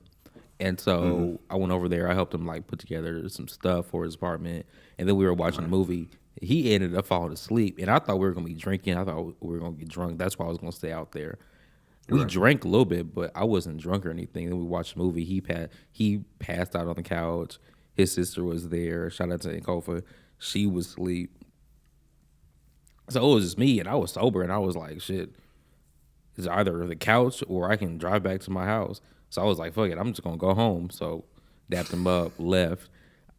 And so I went over there. I helped him like put together some stuff for his apartment. And then we were watching a movie. He ended up falling asleep. And I thought we were going to be drinking. I thought we were going to get drunk. That's why I was going to stay out there. We drank a little bit, but I wasn't drunk or anything. Then we watched a movie. He passed out on the couch. His sister was there. Shout out to Takeoff. She was asleep. So it was just me, and I was sober, and I was like, shit, it's either the couch or I can drive back to my house. So I was like, fuck it, I'm just going to go home. So dapped him up, left.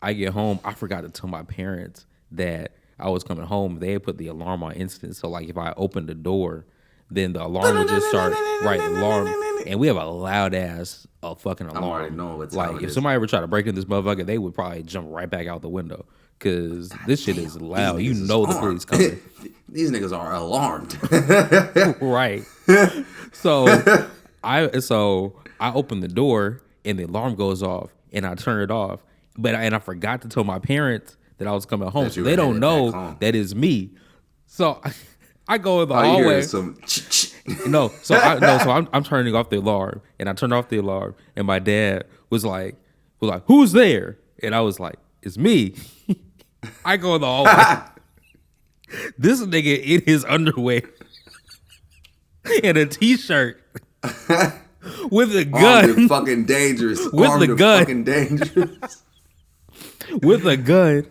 I get home. I forgot to tell my parents that I was coming home. They had put the alarm on instant. So, like, if I opened the door, then the alarm would just start, alarm. And we have a loud-ass fucking alarm. I already know what's like, if somebody ever tried to break in this motherfucker, they would probably jump right back out the window. Because this shit is loud. You know the police coming. These niggas are alarmed. Right. So I open the door and the alarm goes off and I turn it off. But I forgot to tell my parents that I was coming home. So they don't know that it's me. So I go in the hallway. I'm turning off the alarm and I turned off the alarm and my dad was like, who's there? And I was like, it's me. I go in the hallway. This nigga in his underwear and a t-shirt with a gun. Armed and fucking dangerous. With the gun. Fucking dangerous. With a gun.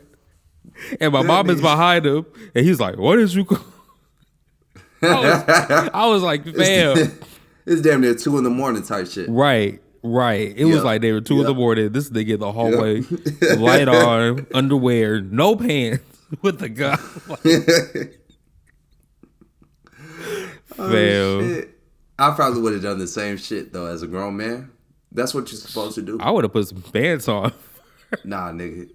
And my mom is behind him. And he's like, what is you call? I was like, fam. It's damn near 2 a.m. type shit. Right. It was like they were 2 a.m. This nigga in the hallway, light on, underwear, no pants, with a gun. Shit. I probably would have done the same shit though as a grown man. That's what you're supposed to do. I would have put some pants on. Nah, nigga.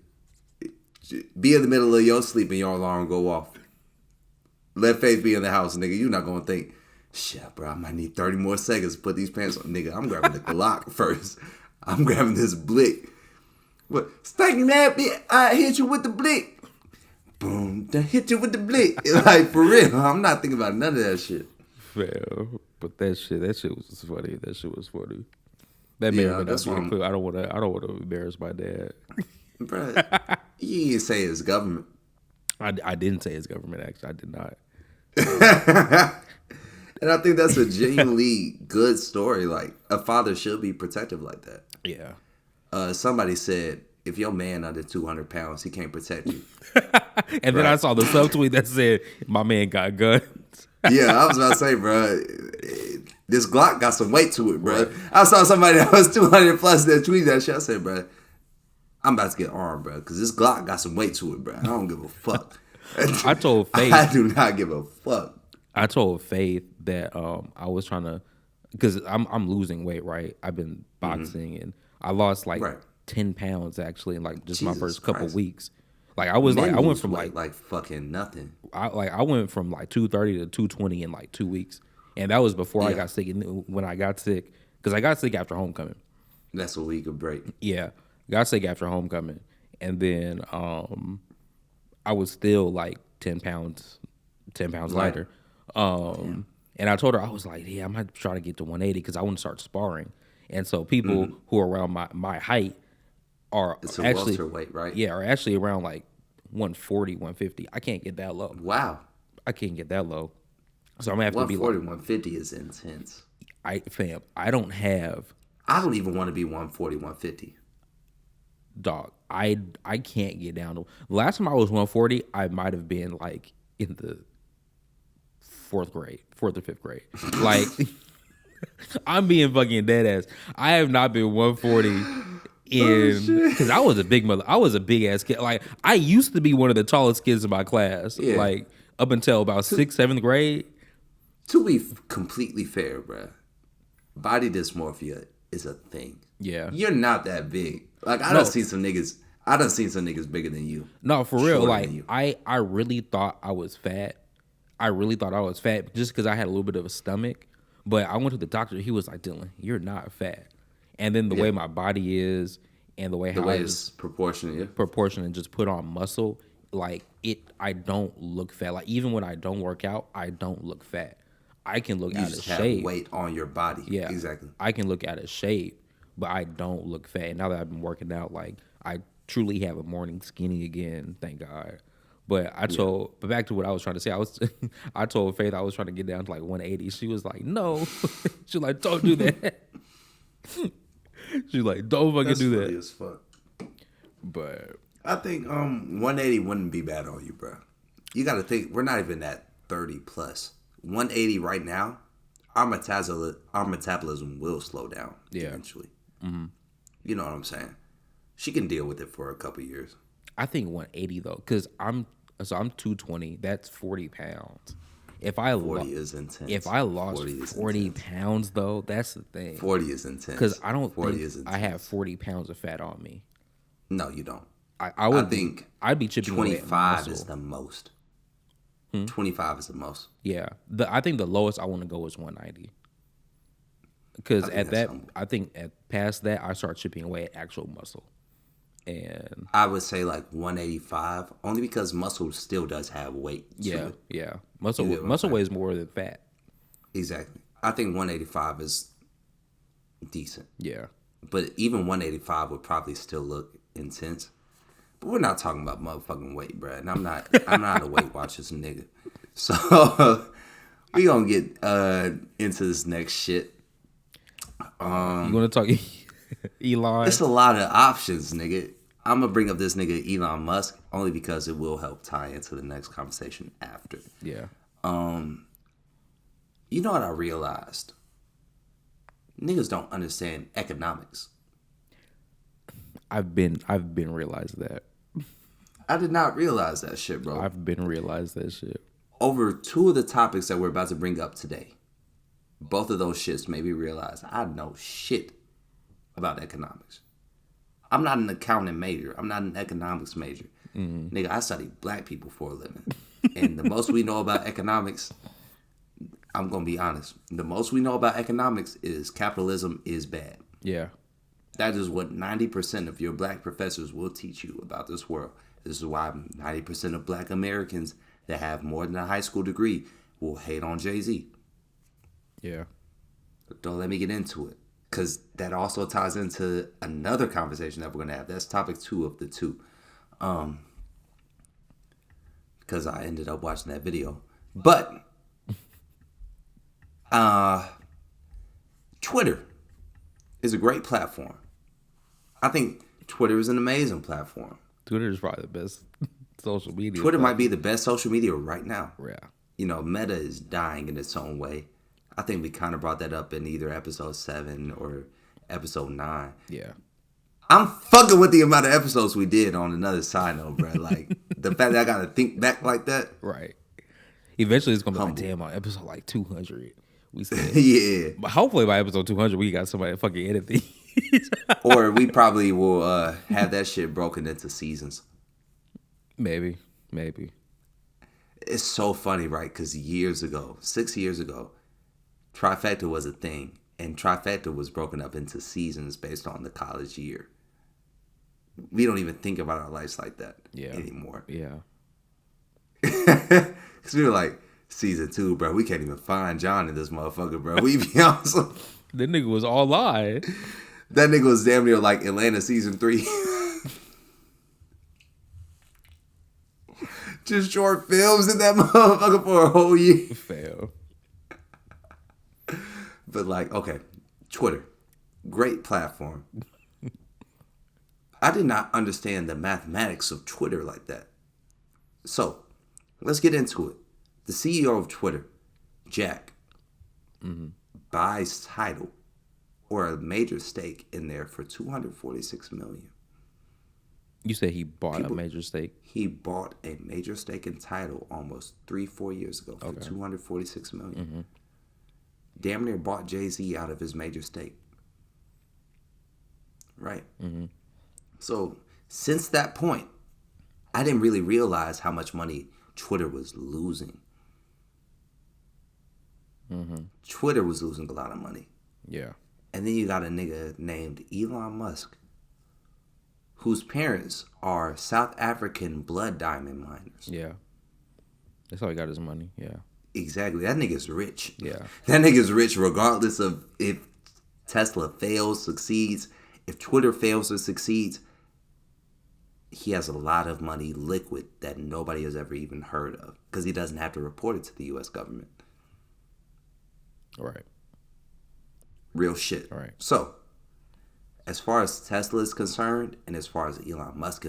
Be in the middle of your sleep and your alarm go off. Let Faith be in the house, nigga. You're not gonna think, shit, bro, I might need 30 more seconds to put these pants on. Nigga, I'm grabbing the Glock first. I'm grabbing this blick. What? Stinking that bitch, I hit you with the blick. Boom, I hit you with the blick. Like, for real, I'm not thinking about none of that shit. Fail. But that shit was just funny. That shit was funny. That made me that's really cool. I don't want to embarrass my dad. Bro, you didn't say it's government. I didn't say it's government, actually. I did not. And I think that's a genuinely good story. Like, a father should be protective like that. Yeah. Somebody said, if your man under 200 pounds, he can't protect you. And then I saw the subtweet that said, my man got guns. Yeah, I was about to say, bro, this Glock got some weight to it, bro. Right. I saw somebody that was 200 plus that tweeted that shit. I said, bro, I'm about to get armed, bro, because this Glock got some weight to it, bro. I don't give a fuck. I told Faith. I do not give a fuck. I told Faith that I was trying to, because I'm losing weight, right? I've been boxing and I lost like Right. 10 pounds actually in like just my Jesus first couple Christ. weeks. Like I was Men I went lose from weight like fucking nothing. I went from like 230 to 220 in like 2 weeks, and that was before I Yeah. got sick. And when I got sick, because I got sick after homecoming. That's a week of break. Yeah, got sick after homecoming, and then I was still like 10 pounds lighter. And I told her, I was like, yeah, I'm gonna try to get to 180 because I want to start sparring. And so people who are around my height are It's a actually welterweight, right? are actually around like 140, 150. I can't get that low. Wow. I can't get that low. So I'm gonna have to be 140, like, 150 is intense. I don't have, I don't even want to be 140, 150. dog. I can't get down to. Last time I was 140, I might have been like in the fourth or fifth grade. Like I'm being fucking dead ass. I have not been 140 in because I was a big mother. I was a big ass kid. Like I used to be one of the tallest kids in my class. Yeah. Like up until about sixth, seventh grade. To be completely fair, bruh, body dysmorphia is a thing. Yeah. You're not that big. Like I No. done seen some niggas bigger than you. No, for real. Shorter Like than you. I really thought I was fat. I really thought I was fat just because I had a little bit of a stomach. But I went to the doctor. He was like, Dylan, you're not fat. And then the way my body is and the way how I it's proportionate. Yeah. proportion and just put on muscle, like I don't look fat. Like even when I don't work out, I don't look fat. I can look You out of just have shape. weight on your body. Yeah, Exactly. I can look out of shape, but I don't look fat. And now that I've been working out, like I truly have a morning skinny again. Thank God. But but back to what I was trying to say. I told Faith I was trying to get down to like 180. She was like, no. She was like, don't do that. She's like, don't fucking do that. As fuck. But I think 180 wouldn't be bad on you, bro. You got to think we're not even at 30 plus. 180 right now, our metabolism will slow down eventually. Mm-hmm. You know what I'm saying? She can deal with it for a couple years. I think 180 though, because I'm 220. That's 40 pounds. If I 40 is intense. If I lost 40 pounds though, that's the thing. 40 is intense. Because I don't 40 think is intense. I have 40 pounds of fat on me. No, you don't. I think I'd be chipping away at 25 muscle. is the most. 25 is the most. Yeah, I think the lowest I want to go is 190. Because I think at past that I start chipping away at actual muscle. And I would say like 185, only because muscle still does have weight. Yeah. Muscle weighs more than fat. Exactly. I think 185 is decent. Yeah. But even 185 would probably still look intense. But we're not talking about motherfucking weight, bro. And I'm not a Weight Watchers nigga. So we gonna get into this next shit. You want to talk Elon? It's a lot of options, nigga. I'm gonna bring up this nigga Elon Musk only because it will help tie into the next conversation after. Yeah. You know what I realized? Niggas don't understand economics. I've been realized that. I did not realize that shit, bro. I've been realized that shit. Over two of the topics that we're about to bring up today, both of those shits made me realize I know shit about economics. I'm not an accounting major. I'm not an economics major. Mm-hmm. Nigga, I study black people for a living. And the most we know about economics, I'm going to be honest. The most we know about economics is capitalism is bad. Yeah. That is what 90% of your black professors will teach you about this world. This is why 90% of black Americans that have more than a high school degree will hate on Jay-Z. Yeah. Don't let me get into it. Because that also ties into another conversation that we're going to have. That's topic 2 of the 2. Because I ended up watching that video. But, Twitter is a great platform. I think Twitter is an amazing platform. Twitter is probably the best social media. Twitter might be the best social media right now. Yeah. You know, Meta is dying in its own way. I think we kind of brought that up in either episode 7 or episode 9. Yeah. I'm fucking with the amount of episodes we did on another side note, bro. Like, the fact that I got to think back like that. Right. Eventually, it's going to be Humble. like, damn, on episode like 200. We said, Yeah. but hopefully by episode 200, we got somebody to fucking edit these. Or we probably will have that shit broken into seasons. Maybe. It's so funny, right? Because 6 years ago, Trifecta was a thing. And Trifecta was broken up into seasons based on the college year. We don't even think about our lives like that anymore. Yeah. Because we were like, season 2, bro, we can't even find John in this motherfucker, bro. We be awesome. That nigga was all live. That nigga was damn near like Atlanta season 3. Just short films in that motherfucker for a whole year. Fail. But like, okay, Twitter, great platform. I did not understand the mathematics of Twitter like that. So, let's get into it. The CEO of Twitter, Jack, buys Tidal or a major stake in there for $246 million. You said he bought a major stake? He bought a major stake in Tidal almost 3-4 years ago for $246 million. Damn near bought Jay-Z out of his major stake. Right? So, since that point, I didn't really realize how much money Twitter was losing. Twitter was losing a lot of money. Yeah. And then you got a nigga named Elon Musk, whose parents are South African blood diamond miners. Yeah. That's how he got his money. Yeah. Exactly. That nigga's rich. Yeah. That nigga's rich regardless of if Tesla fails, succeeds, if Twitter fails or succeeds. He has a lot of money liquid that nobody has ever even heard of because he doesn't have to report it to the U.S. government. Right. Real shit. Right. So, as far as Tesla is concerned and as far as Elon Musk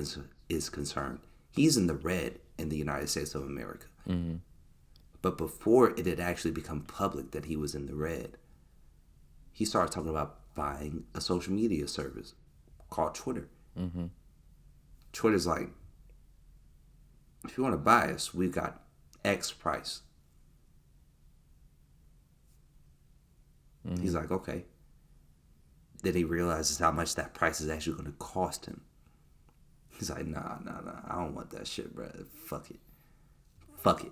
is concerned, he's in the red in the United States of America. But before it had actually become public that he was in the red, he started talking about buying a social media service called Twitter. Twitter's like, if you want to buy us, we've got X price. He's like, okay. Then he realizes how much that price is actually going to cost him. He's like, nah, I don't want that shit, bro. Fuck it.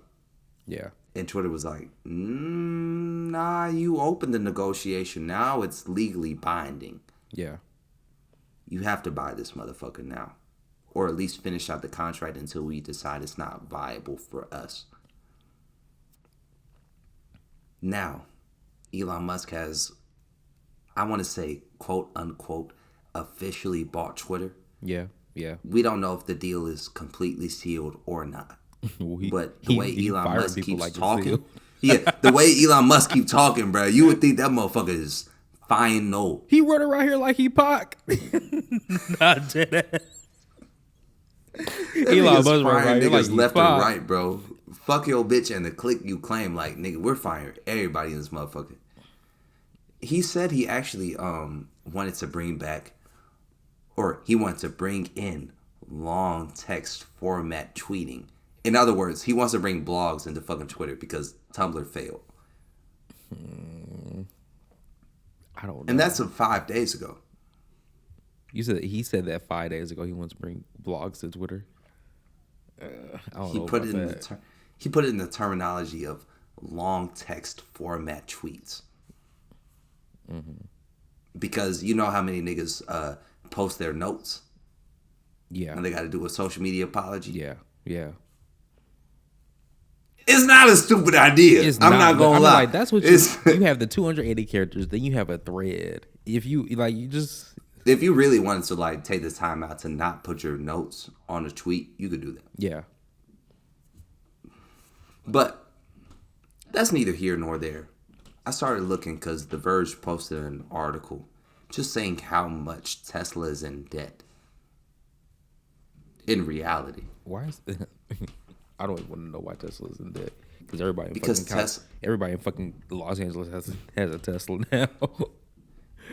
Yeah. And Twitter was like, nah, you opened the negotiation. Now it's legally binding. Yeah. You have to buy this motherfucker now. Or at least finish out the contract until we decide it's not viable for us. Now, Elon Musk has, I want to say, quote unquote, officially bought Twitter. Yeah. We don't know if the deal is completely sealed or not. Well, But the way Elon Musk keeps like talking, the way Elon Musk keeps talking, bro, you would think that motherfucker is final. He run around here like he Pac. Not dead. Elon Musk right niggas like left and right, bro. Fuck your bitch and the clique you claim. Like, nigga, we're firing everybody in this motherfucker. He said he actually wanted to bring back, or he wanted to bring in long text format tweeting. In other words, he wants to bring blogs into fucking Twitter because Tumblr failed. I don't know. And that's 5 days ago. He said that 5 days ago he wants to bring blogs to Twitter. I don't know Put about it in that. he put it in the terminology of long text format tweets. Because you know how many niggas post their notes? Yeah. And they got to do a social media apology? Yeah. It's not a stupid idea. I'm not going to lie. Like, that's what you have the 280 characters, then you have a thread. If you really wanted to like take the time out to not put your notes on a tweet, you could do that. Yeah. But that's neither here nor there. I started looking because The Verge posted an article just saying how much Tesla is in debt. In reality. Why is I don't even want to know why Tesla's in debt. Because everybody in fucking Los Angeles has a Tesla now.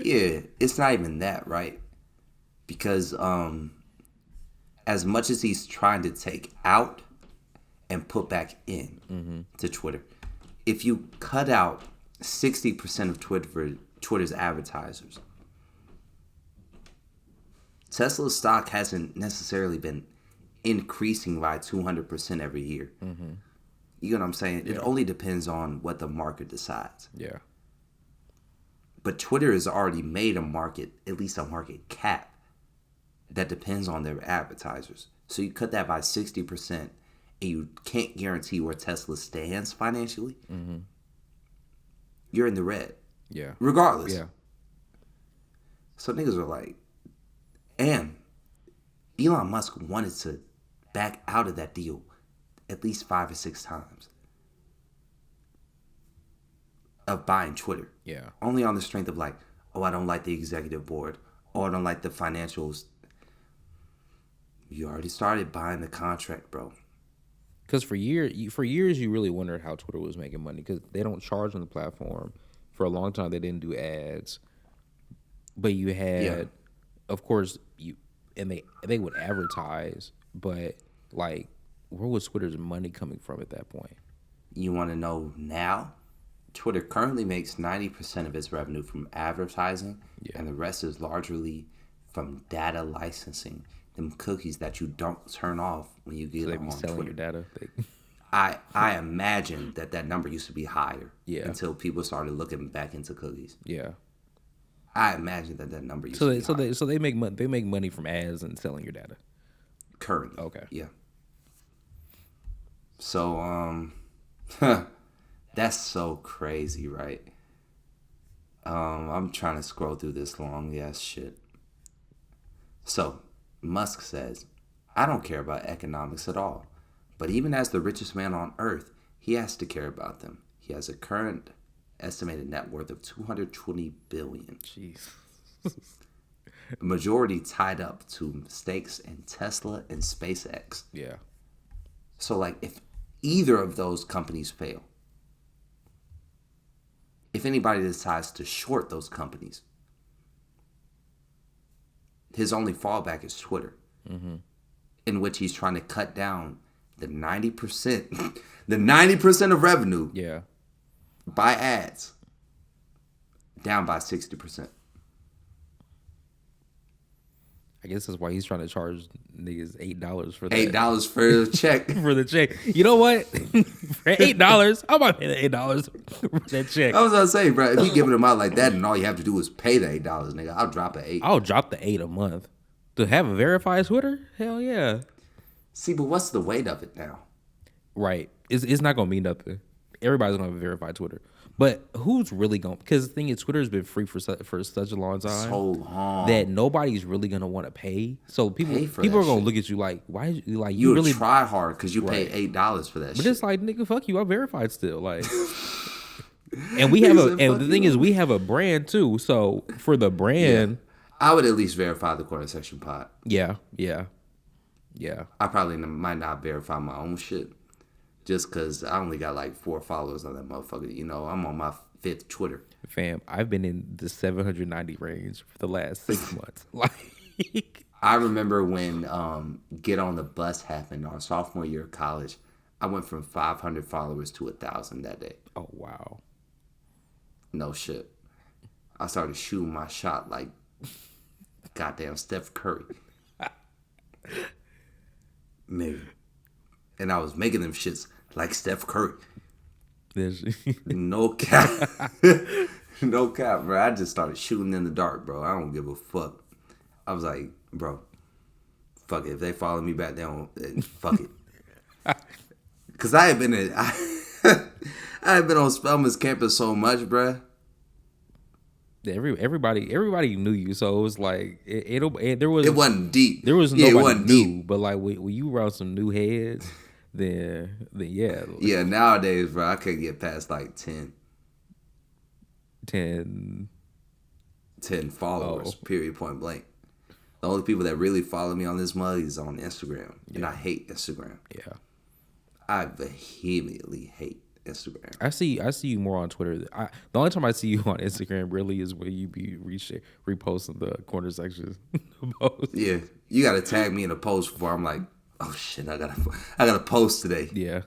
Yeah, it's not even that, right? because as much as he's trying to take out and put back in to Twitter, if you cut out 60% of Twitter's advertisers, Tesla's stock hasn't necessarily been increasing by 200% every year. You know what I'm saying? It only depends on what the market decides. Yeah. But Twitter has already made a market, at least a market cap, that depends on their advertisers. So you cut that by 60%, and you can't guarantee where Tesla stands financially. You're in the red. Yeah. Regardless. Yeah. So niggas are like, and Elon Musk wanted to back out of that deal at least 5 or 6 times of buying Twitter. Yeah. Only on the strength of like, oh, I don't like the executive board. Oh, I don't like the financials. You already started buying the contract, bro. Because for years, you really wondered how Twitter was making money because they don't charge on the platform. For a long time, they didn't do ads, but you had, of course, they would advertise, but like, where was Twitter's money coming from at that point? You want to know now? Twitter currently makes 90% of its revenue from advertising, and the rest is largely from data licensing. Them cookies that you don't turn off when you get on selling Twitter. Your data. I imagine that number used to be higher until people started looking back into cookies. Yeah. I imagine that number used to be higher. So they make money. They make money from ads and selling your data. Currently. Okay. Yeah. So that's so crazy, right? I'm trying to scroll through this long ass shit. So Musk says, I don't care about economics at all. But even as the richest man on earth, he has to care about them. He has a current estimated net worth of $220 billion. Jeez. The majority tied up to stakes in Tesla and SpaceX. Yeah. So like if either of those companies fail, if anybody decides to short those companies, his only fallback is Twitter, in which he's trying to cut down the 90%, the 90% of revenue by ads down by 60%. I guess that's why he's trying to charge niggas $8 for that. $8 for the check. For the check. You know what? For $8, I'm about to pay the $8 for that check. I was gonna say, bro, if you giving them out like that and all you have to do is pay the $8, nigga, I'll drop the $8. I'll drop the $8 a month. To have a verified Twitter? Hell yeah. See, but what's the weight of it now? Right. It's not gonna mean nothing. Everybody's gonna have a verified Twitter. But who's really going? Because the thing is, Twitter's been free for such a long time, so long that nobody's really gonna want to pay. So people are gonna look at you like, why? Like you really try hard because you pay $8 for that. But shit. it's like, nigga, fuck you. I'm verified still. Like, and we have the thing is, we have a brand too. So for the brand, I would at least verify the Corner Section Pod. Yeah. I probably might not verify my own shit. Just because I only got like 4 followers on that motherfucker. You know, I'm on my 5th Twitter. Fam, I've been in the 790 range for the last 6 months. Like, I remember when Get on the Bus happened our sophomore year of college. I went from 500 followers to 1,000 that day. Oh, wow. No shit. I started shooting my shot like goddamn Steph Curry. Nigga. And I was making them shits like Steph Curry. No cap. No cap, bro. I just started shooting in the dark, bro. I don't give a fuck. I was like, bro, fuck it. If they follow me back down, fuck it. Because I had been on Spelman's campus so much, bro. Everybody knew you, so it was like it wasn't deep. There was nobody new, but like when you were on some new heads, then yeah. Yeah, nowadays, bro, I can't get past like 10 followers, period, point blank. The only people that really follow me on this mug is on Instagram, and I hate Instagram. Yeah. I vehemently hate Instagram. I see you more on Twitter. The only time I see you on Instagram really is when you be reposting the corner section post. Yeah, you gotta tag me in a post before I'm like, oh shit, I gotta post today. Yeah.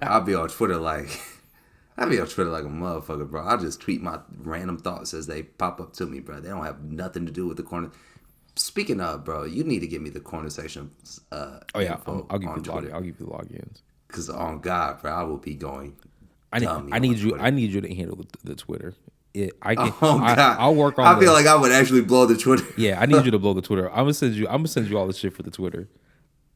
I'll be on Twitter like a motherfucker, bro. I'll just tweet my random thoughts as they pop up to me, bro. They don't have nothing to do with the corner. Speaking of, bro, you need to give me the corner section. Oh yeah, I'll give you Twitter. I'll give you the logins. Cause on God, bro, I will be going. I need you to handle the Twitter. God. I'll work on. I feel like I would actually blow the Twitter. Yeah, I need you to blow the Twitter. I'm gonna send you all the shit for the Twitter.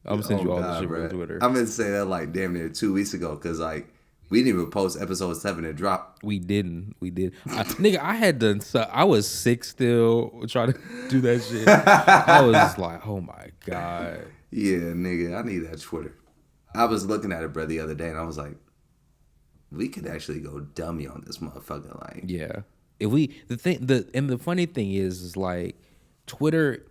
I'm gonna send you all the shit for the Twitter. I'm gonna say that like damn near 2 weeks ago, cause like we didn't even post episode 7 and drop. We did. Nigga, I had done. I was sick still trying to do that shit. I was just like, oh my God. Yeah, nigga, I need that Twitter. I was looking at it, bro, the other day, and I was like, we could actually go dummy on this motherfucker. Like, yeah. If we the funny thing is like Twitter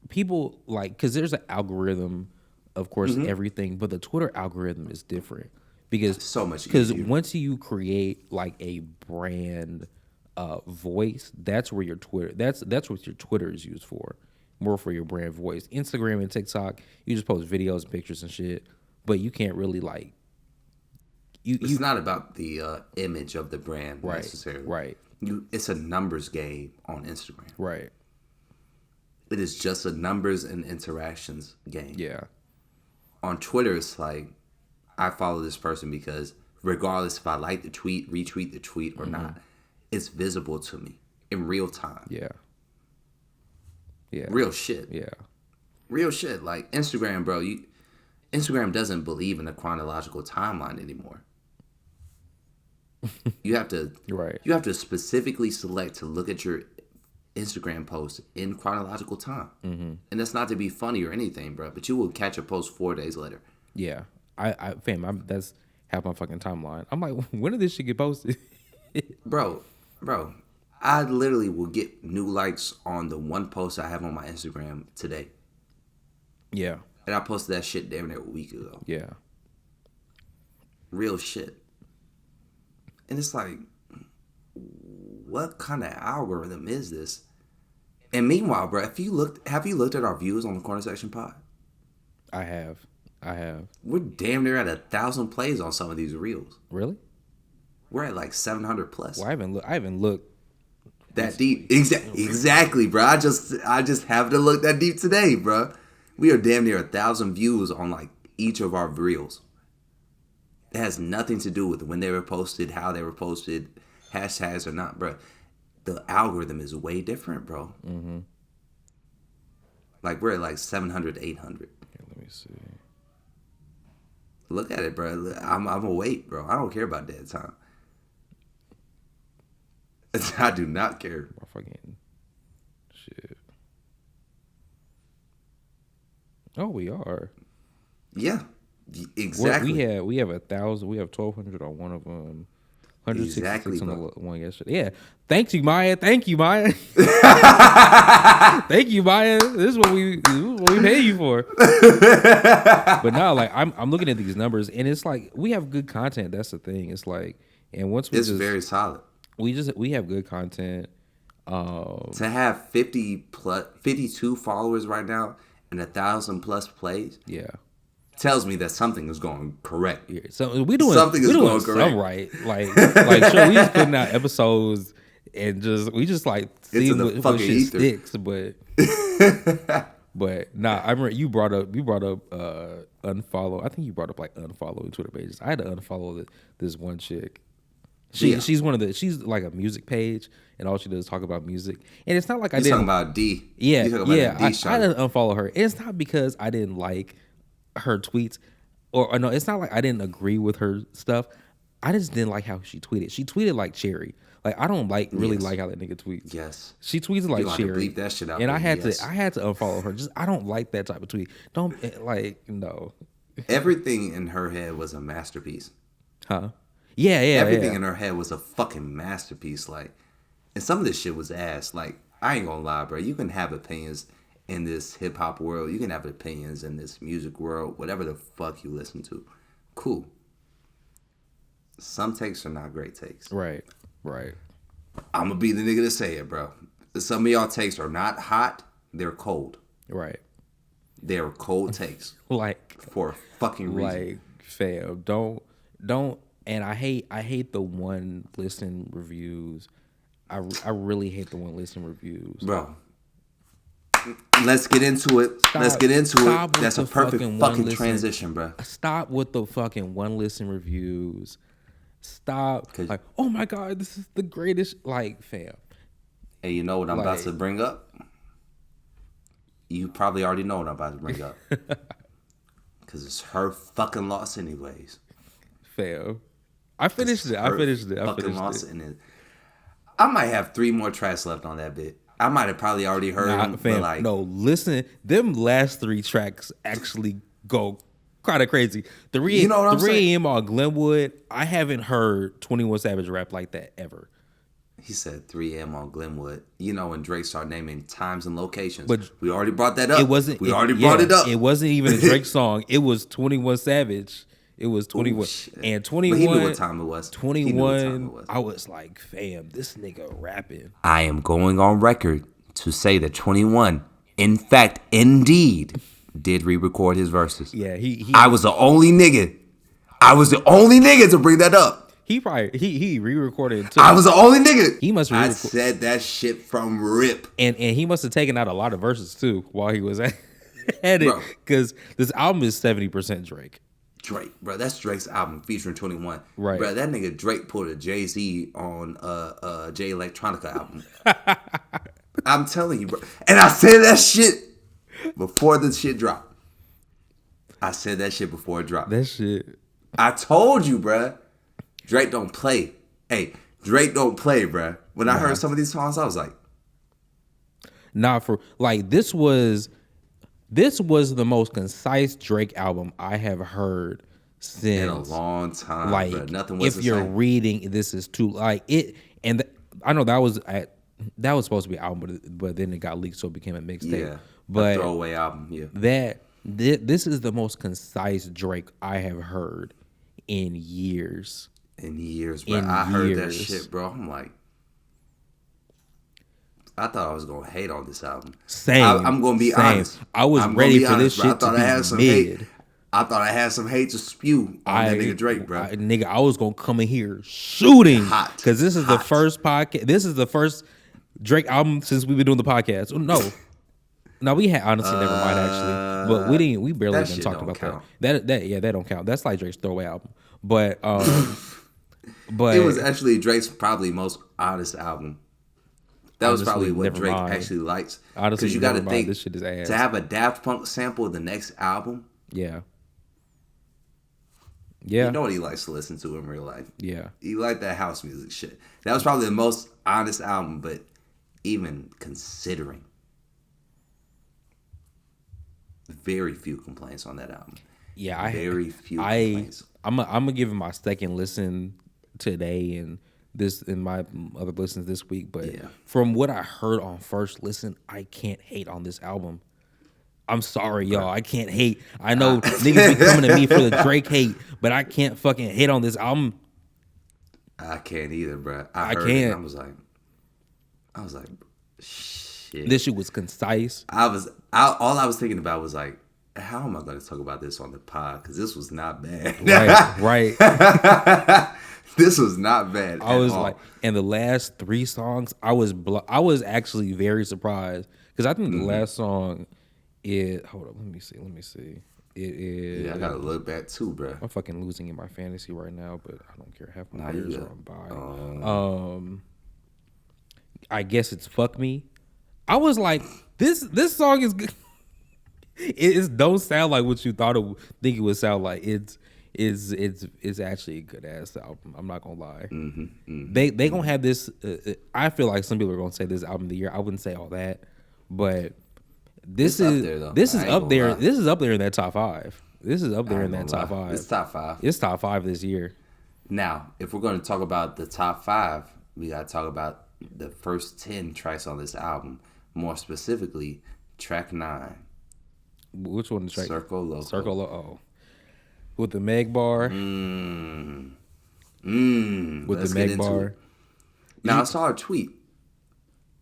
people like because there's an algorithm, of course, everything, but the Twitter algorithm is different because so much because easier. once you create like a brand voice, that's where your Twitter that's what your Twitter is used for, more for your brand voice. Instagram and TikTok, you just post videos, and pictures, and shit, but you can't really like. It's not about the image of the brand necessarily. Right. It's a numbers game on Instagram. Right. It is just a numbers and interactions game. Yeah. On Twitter, it's like, I follow this person because regardless if I like the tweet, retweet the tweet or not, it's visible to me in real time. Yeah. Yeah. Real shit. Yeah. Real shit. Like Instagram, bro, Instagram doesn't believe in a chronological timeline anymore. You have to You have to specifically select to look at your Instagram post in chronological time, and that's not to be funny or anything, bro. But you will catch a post 4 days later. Yeah, that's half my fucking timeline. I'm like, when did this shit get posted? bro, I literally will get new likes on the one post I have on my Instagram today. Yeah, and I posted that shit damn near a week ago. Yeah, real shit. And it's like, what kind of algorithm is this? And meanwhile, bro, have you looked at our views on the Corner Section Pod? I have. We're damn near at 1,000 plays on some of these reels. Really? We're at like 700 plus. Well, I haven't looked that deep. Exactly, bro. I just have to look that deep today, bro. We are damn near 1,000 views on like each of our reels. It has nothing to do with when they were posted, how they were posted, hashtags or not, bro. The algorithm is way different, bro. Mm-hmm. Like we're at like 700, 800. Here, let me see. Look at it, bro. I'm awake, bro. I don't care about dead time. I do not care. My fucking shit. Oh, we are. Yeah. Exactly. We have 1,000. We have 1,200 on one of them. 166 on the one yesterday. Yeah. Thank you, Maya. Thank you, Maya. Thank you, Maya. This is what we pay you for. But now, like, I'm looking at these numbers, and it's like we have good content. That's the thing. It's like, and once it's very solid. We have good content. To have 52 followers right now and 1,000 plus plays. Yeah. Tells me that something is going correct. Yeah, so we doing something right. Like sure, we just putting out episodes and we just like seeing what shit ether sticks, but nah. I remember you brought up unfollow. I think you brought up like unfollowing Twitter pages. I had to unfollow this one chick. She's like a music page, and all she does is talk about music. And it's not like talking about D. Yeah, I had to unfollow her. It's not because I didn't like her tweets, or no, it's not like I didn't agree with her stuff. I just didn't like how she tweeted. She tweeted like Cherry. Like I don't really like how that nigga tweets. Yes, she tweets like Cherry. Bleep that shit out. And I had to unfollow her. Just I don't like that type of tweet. Don't like no. Everything in her head was a masterpiece. Huh? Yeah. Everything in her head was a fucking masterpiece. Like, and some of this shit was ass. Like I ain't gonna lie, bro. You can have opinions in this hip hop world, you can have opinions in this music world, whatever the fuck you listen to. Cool. Some takes are not great takes. Right. I'm gonna be the nigga to say it, bro. Some of y'all takes are not hot; they're cold. Right. They're cold takes Like, for a fucking reason. like, fam, don't. And I hate the one listen reviews. I really hate the one listen reviews, Bro. Let's get into it. That's a perfect fucking transition, bro. Stop with the fucking one listen reviews. Stop. Like, oh my God, this is the greatest. Like, fam. Hey, you know what I'm about to bring up? You probably already know what I'm about to bring up. Because it's her fucking loss anyways. Fam. I finished it. I might have 3 more tracks left on that bit. I might have probably already heard them. Fam, but like, no, listen. Them last 3 tracks actually go kind of crazy. 3 a.m. on Glenwood, I haven't heard 21 Savage rap like that ever. He said 3 a.m. on Glenwood. You know when Drake started naming times and locations. But we already brought that up. We already brought it up. It wasn't even a Drake song. It was 21 Savage. It was 21. And 21. But he knew what time it was. 21. I was like, fam, this nigga rapping. I am going on record to say that 21, in fact, indeed, did re-record his verses. Yeah, I was the only nigga. To bring that up. He re-recorded it too. I was the only nigga. He must. I said that shit from rip. And he must have taken out a lot of verses too while he was at it, because this album is 70% Drake. Bro, that's Drake's album featuring 21. Right, bro. That nigga Drake put a Jay-Z on Jay Electronica album. I'm telling you, bro. And I said that shit before the shit dropped. That shit. I told you, bro. Drake don't play. Hey, Drake don't play, bro. When I heard some of these songs, I was like, this was the most concise Drake album I have heard since in a long time. Like, bro. Nothing was if you're same. reading, this is too like it. And I know that was supposed to be an album, but then it got leaked, so it became a mixtape. Yeah, but a throwaway album. Yeah, this is the most concise Drake I have heard in years. Bro. I heard that shit, bro. I'm like, I thought I was gonna hate on this album. Same. I'm gonna be honest. I was ready for this shit to be mid. I thought I had some hate to spew on that nigga Drake, bro. I was gonna come in here shooting hot because this is the first podcast. This is the first Drake album since we've been doing the podcast. No, we had honestly never mind actually, but we didn't. We barely even talked about count. that. That don't count. That's like Drake's throwaway album, but but it was actually Drake's probably most honest album. That was probably what Drake actually likes. Because you got to think, this shit is ass. To have a Daft Punk sample of the next album. Yeah. You know what he likes to listen to in real life. Yeah. He liked that house music shit. That was probably the most honest album, but even considering, very few complaints on that album. Yeah, very few complaints. I'm gonna give him my second listen today and my other listens this week. But from what I heard on first listen, I can't hate on this album. I'm sorry, y'all. I can't hate. I know niggas be coming to me for the Drake hate, but I can't fucking hate on this album. I can't either, bro. I heard it and I was like, shit. This shit was concise. All I was thinking about was like, how am I going to talk about this on the pod? Because this was not bad. Right. This was not bad. I was like, and the last 3 songs, I was actually very surprised because I think the last song is. Hold up, let me see. It is. Yeah, I gotta look back too, bro. I'm fucking losing in my fantasy right now, but I don't care. Half my players are on bye. I guess it's "Fuck Me." I was like, this song is good. It don't sound like what you thought think it would sound like. It's actually a good ass album. I'm not gonna lie. They gonna have this. I feel like some people are gonna say this album of the year. I wouldn't say all that, but this is up there. This is up there in that top 5. This is up there in that top 5. It's top 5. It's top 5 this year. Now, if we're gonna talk about the top 5, we gotta talk about the first 10 tracks on this album. More specifically, track 9. Which one? Circle Loco. Circle Loco. With the Meg bar. with Let's the get Meg into bar. it. Now, I saw a tweet.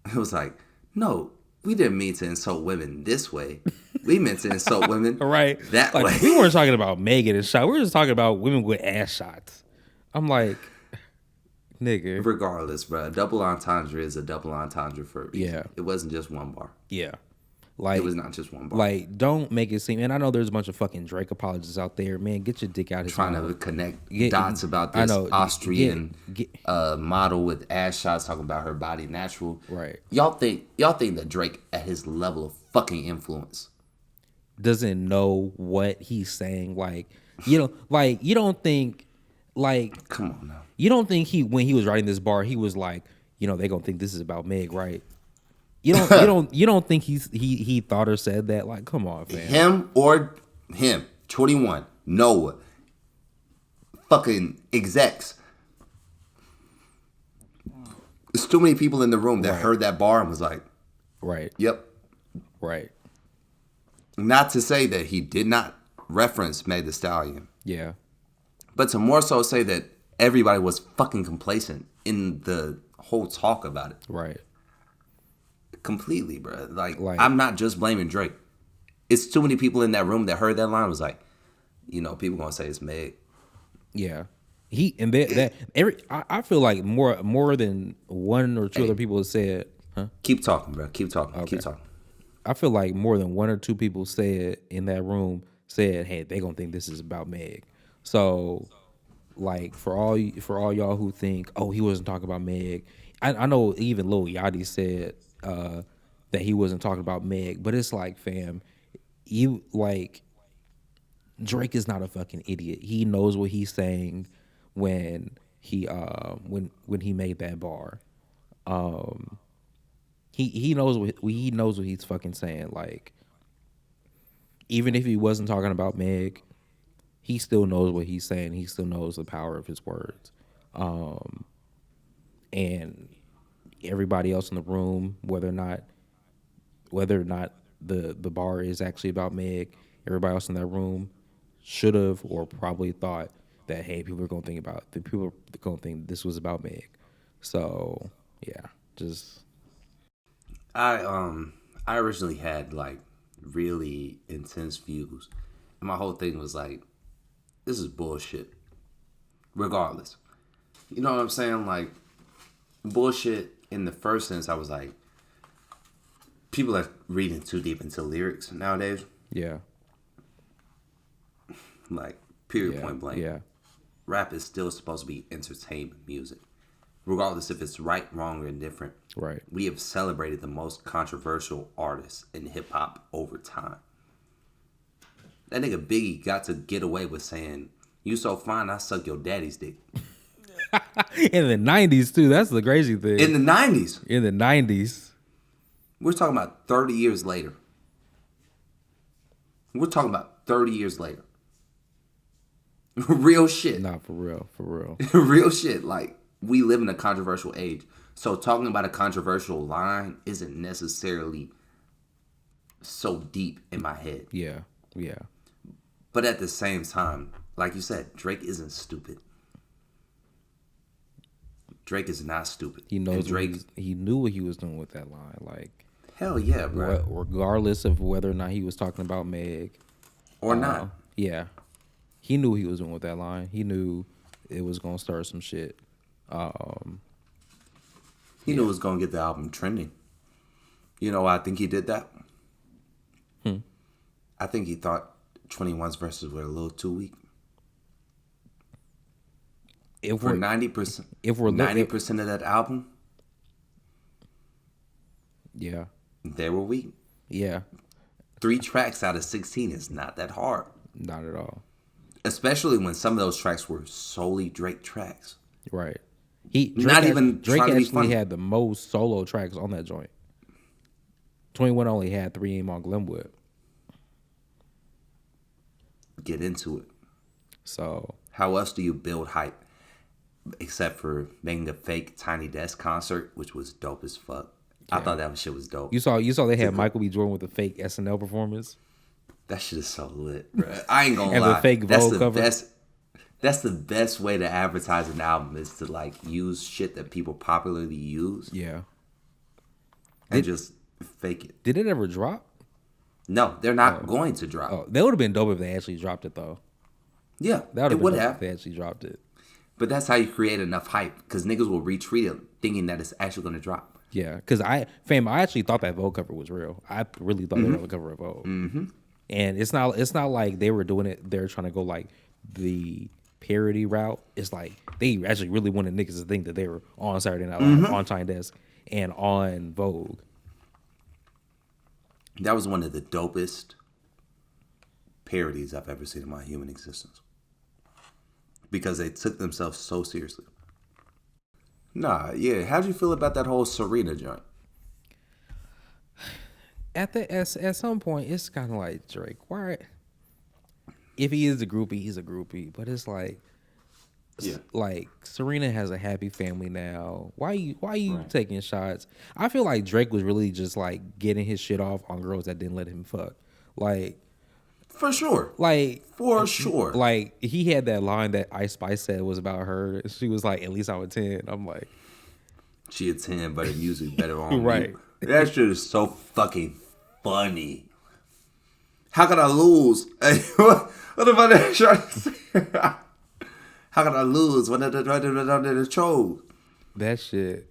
It was like, no, we didn't mean to insult women this way. We meant to insult women Right. that Like, way. we weren't talking about Megan and shot. We were just talking about women with ass shots. I'm like, nigga. Regardless, bro, a double entendre is a double entendre for a reason. Yeah. It wasn't just one bar. Yeah. Like, It was not just one bar. Like, don't make it seem. And I know there's a bunch of fucking Drake apologists out there. Man, get your dick out his Trying mouth. to connect Get- dots about I this know, Austrian get- model with ass shots talking about her body natural. Right. Y'all think that Drake at his level of fucking influence Doesn't know what he's saying. Like, you don't think, like, come on now. you don't think when he was writing this bar, he was like, they gonna think this is about Meg, right? You don't think he thought or said that? Like, come on, fam. Him, 21, Noah, fucking execs. There's too many people in the room that heard that bar and was like, Right. yep. Right. Not to say that he did not reference Meg Thee Stallion, Yeah. but to more so say that everybody was fucking complacent in the whole talk about it. Right. Completely, bro. Like, Like- I'm not just blaming Drake. It's too many people in that room that heard that line was like, people gonna say it's Meg. Yeah. I feel like more than one or two other people have said, huh? Keep talking, bro. Keep talking. Okay. Keep talking. I feel like more than one or two people said in that room said, "Hey, they gonna think this is about Meg." So, like, for all y'all who think, "Oh, he wasn't talking about Meg," I know even Lil Yachty said that he wasn't talking about Meg, but it's like, fam, you like Drake is not a fucking idiot. He knows what he's saying when he made that bar. He knows what he's fucking saying. Like, even if he wasn't talking about Meg, he still knows what he's saying. He still knows the power of his words. And everybody else in the room, whether or not the bar is actually about Meg, everybody else in that room should have or probably thought that, hey, people are gonna think this was about Meg. So yeah, just I originally had like really intense views, and my whole thing was like, this is bullshit. Regardless, you know what I'm saying? Like, bullshit. In the first sense, I was like, people are reading too deep into lyrics nowadays. yeah, Like, period, point blank. yeah, Rap is still supposed to be entertainment music, regardless if it's right, wrong, or indifferent. right, We have celebrated the most controversial artists in hip hop over time. That nigga Biggie got to get away with saying, "You so fine, I suck your daddy's dick." in the 90s too. That's the crazy thing. In the 90s. In the 90s, We're talking about 30 years later. We're talking about 30 years later. Real shit. nah, for real. Real shit. Like, we live in a controversial age. So talking about a controversial line isn't necessarily so deep in my head. Yeah, yeah, But at the same time, like you said, Drake isn't stupid. Drake is not stupid. he knows. And Drake, He knew what he was doing with that line. Like, hell yeah, bro. regardless of whether or not he was talking about Meg Or not. Yeah, he knew what he was doing with that line. He knew it was gonna start some shit. He knew it was going to get the album trending. You know why I think he did that? I think he thought 21's verses were a little too weak. If For we're 90%, if we're 90% of that album, yeah, they were weak. yeah, 3 tracks out of 16 is not that hard. not at all. Especially when some of those tracks were solely Drake tracks. Right. Drake Drake trying to be actually funny. had the most solo tracks on that joint. 21 only had 3 in on Glenwood. Get into it. So How else do you build hype? Except for making a fake Tiny Desk concert, which was dope as fuck. I thought that shit was dope. you saw they had Michael B. Jordan with a fake SNL performance. That shit is so lit, bro. I ain't gonna And the lie. fake That's Vogue the cover. best. That's the best way to advertise an album is to like use shit that people popularly use. Yeah. And just fake it. Did it ever drop? No, they're not going to drop. Oh, that would have been dope if they actually dropped it though. Yeah, That it would would have have. if they actually dropped it. But that's how you create enough hype because niggas will retweet it thinking that it's actually going to drop. Yeah, because I actually thought that Vogue cover was real. I really thought they were on the cover of Vogue. Mm-hmm. And it's not like they were doing it. They're trying to go like the parody route. It's like they actually really wanted niggas to think that they were on Saturday Night Live, on Tiny Desk, and on Vogue. That was one of the dopest parodies I've ever seen in my human existence. Because they took themselves so seriously. Nah, yeah. How'd you feel about that whole Serena joint? At some point, it's kind of like Drake. Why? If he is a groupie, he's a groupie. But it's like, like Serena has a happy family now. Why you Right. taking shots? I feel like Drake was really just like getting his shit off on girls that didn't let him fuck. Like, For sure. like For sure. Like he had that line that Ice Spice said was about her. She was like, "At least I'm a 10." I'm like, She a 10, but the music better on Right. you. That shit is so fucking funny. How could I lose? What about that trying to say? How could I lose when the troll? that shit.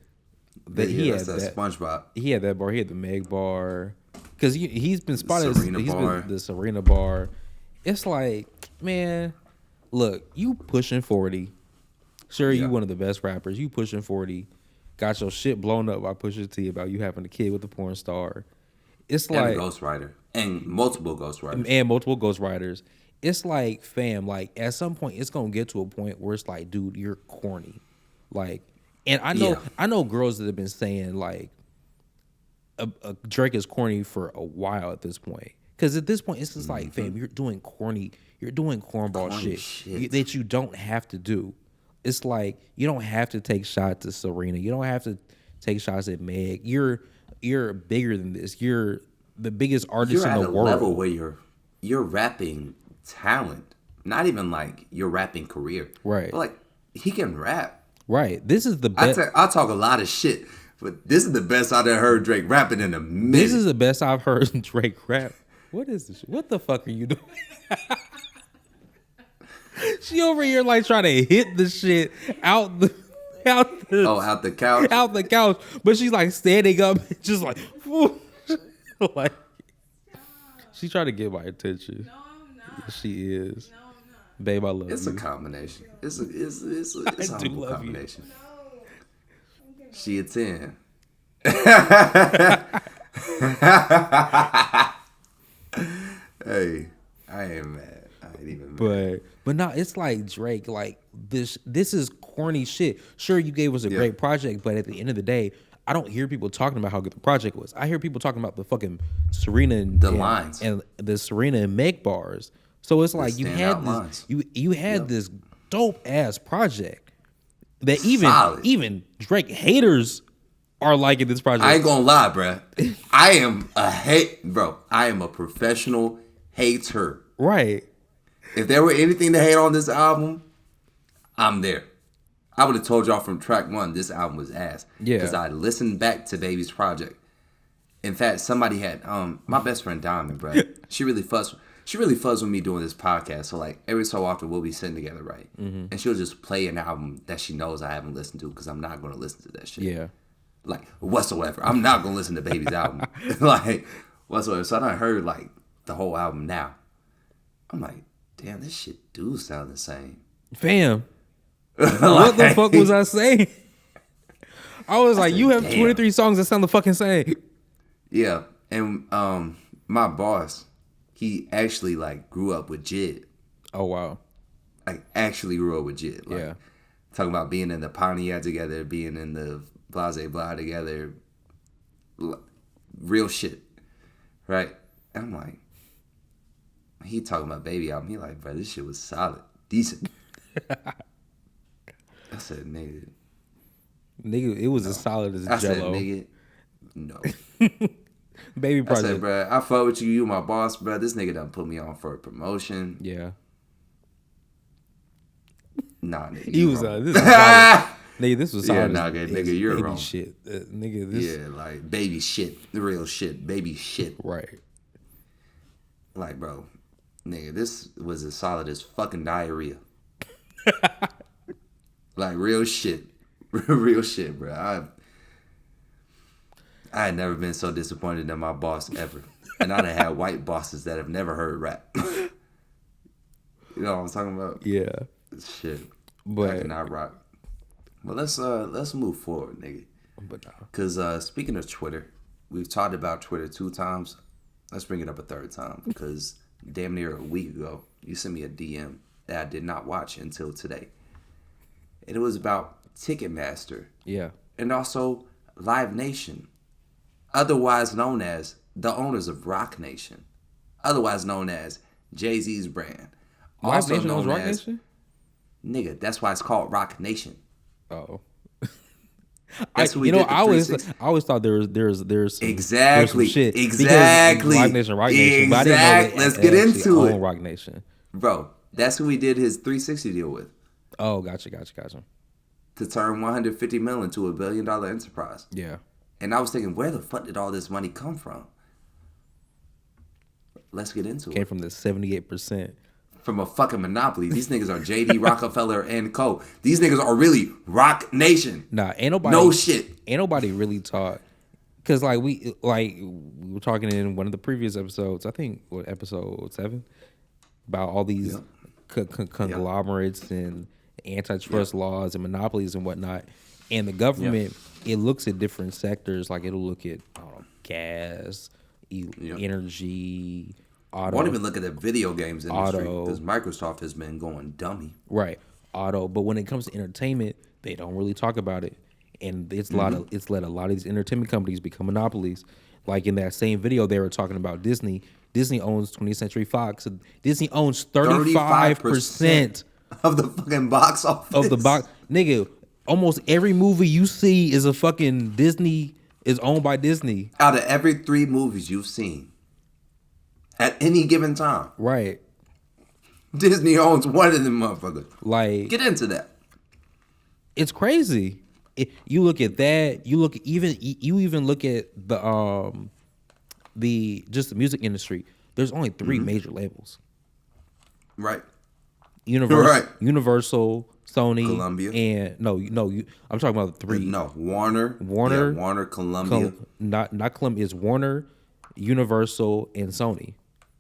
That He had that's that. SpongeBob. He had that bar. He had the Meg bar. Because he's been spotted. Serena He's bar. been the Serena bar. It's like, man, look, you pushing 40. Sure, Yeah. you one of the best rappers. You pushing 40. Got your shit blown up by Pusha T about you having a kid with a porn star. It's And like a ghostwriter. And multiple ghostwriters. and multiple ghostwriters. It's like, fam, like at some point it's gonna get to a point where it's like, dude, you're corny. Like, and I know girls that have been saying like Drake is corny for a while at this point. Because at this point it's just like, fam, you're doing cornball Corny shit, shit. that you don't have to do. It's like you don't have to take shots at Serena. You don't have to take shots at Meg. You're bigger than this. You're the biggest artist You're in at the a world. level where you're rapping talent. Not even like your rapping career. Right. But like he can rap. Right. This is the best. I talk a lot of shit, but this is the best I've ever heard Drake rapping in a minute. This is the best I've heard Drake rap. What is this? What the fuck are you doing? She over here like trying to hit the shit out the out the couch. out the couch, but she's like standing up, just like, like she trying to get my attention. No, I'm not. She is, No, I'm not. babe. I love It's you. a combination. It's a I do humble love you. combination. No. Okay. She a 10. Hey, I ain't mad. I ain't even mad. But no, it's like Drake. Like this is corny shit. Sure, you gave us a great project, but at the end of the day, I don't hear people talking about how good the project was. I hear people talking about the fucking Serena and lines. and the Serena and Meg bars. So it's like you had standout this, lines. you had this dope ass project that Solid. even Drake haters are liking this project. I ain't gonna lie, bruh. I am I am a professional hater. Right. If there were anything to hate on this album, I'm there. I would have told y'all from track one this album was ass. Yeah. Because I listened back to Baby's project. In fact, somebody had my best friend Diamond, bro. She really fuzzed with me doing this podcast. So like every so often we'll be sitting together, right? Mm-hmm. And she'll just play an album that she knows I haven't listened to because I'm not gonna listen to that shit. Yeah. Like whatsoever. I'm not gonna listen to Baby's album. Like whatsoever. So I done heard like the whole album now. I'm like, damn, this shit do sound the same. Fam. What the fuck was I saying? I was like, you have damn. 23 songs that sound the fucking same. Yeah. And my boss, he actually like grew up with Jid. Oh wow. Like actually grew up with Jid. Like, Yeah. Talking about being in the Pontiac together, being in the Blase Blah together. Real shit. Right? And I'm like, he talking about Baby album. He like, bro, this shit was solid. Decent. I said, nigga. Nigga, it was as solid as I said, Jello. nigga, no. Baby I project. said, bro, I fuck with you. You my boss, bro. This nigga done put me on for a promotion. Yeah. Nah, nigga. He you was wrong. this was solid. Nigga, this was Yeah, solid. nah, as nigga, you're baby wrong. shit. Nigga, this Yeah, like baby shit, the real shit, baby shit. right. Like, bro, nigga, this was as solid as fucking diarrhea. Like real shit, real shit, bro. I had never been so disappointed in my boss ever, and I'd have had white bosses that have never heard rap. You know what I'm talking about? Yeah. Shit, But- I cannot rock. But let's move forward, nigga. But no. Because speaking of Twitter, we've talked about Twitter 2 times. Let's bring it up a third time. Because damn near a week ago, you sent me a DM that I did not watch until today. And it was about Ticketmaster Yeah. and also Live Nation, otherwise known as the owners of Rock Nation, otherwise known as Jay-Z's brand. Live Also Nation owns known Rock as, Nation? nigga, that's why it's called Rock Nation. Oh. That's what we you know, did the I 360. always thought there's some, exactly there's some shit. Because exactly Live Nation, Rock Nation, but I didn't know exactly. they Let's they get actually into own it, Rock Nation. bro. That's who we did his 360 deal with Oh, gotcha. to turn 150 million into $1 billion enterprise. Yeah. And I was thinking, where the fuck did all this money come from? Let's get into Came it. from the 78%. From a fucking monopoly. These niggas are J.D. Rockefeller and Co. These niggas are really Rock Nation. Nah, ain't nobody. No shit. Ain't nobody really taught. Cause we were talking in one of the previous episodes. I think episode 7 about all these conglomerates and antitrust laws and monopolies and whatnot. And the government, it looks at different sectors. Like it'll look at gas, energy, auto. Won't even look at the video games industry Auto. because Microsoft has been going dummy. Right, auto. But when it comes to entertainment, they don't really talk about it, and it's let a lot of these entertainment companies become monopolies. Like in that same video, they were talking about Disney. Disney owns 20th Century Fox. Disney owns 35% of the fucking box office. of the box. Nigga, almost every movie you see is a fucking Disney. Is owned by Disney. Out of every 3 movies you've seen at any given time, Right. Disney owns one of them motherfuckers. Like Get into that. it's crazy. You look at that. You even look at the just the music industry. There's only 3 major labels. Right. Universal, Sony, Columbia. and I'm talking about the 3. No, Warner. Warner. Yeah, Warner, Columbia. Not Columbia. It's Warner, Universal, and Sony.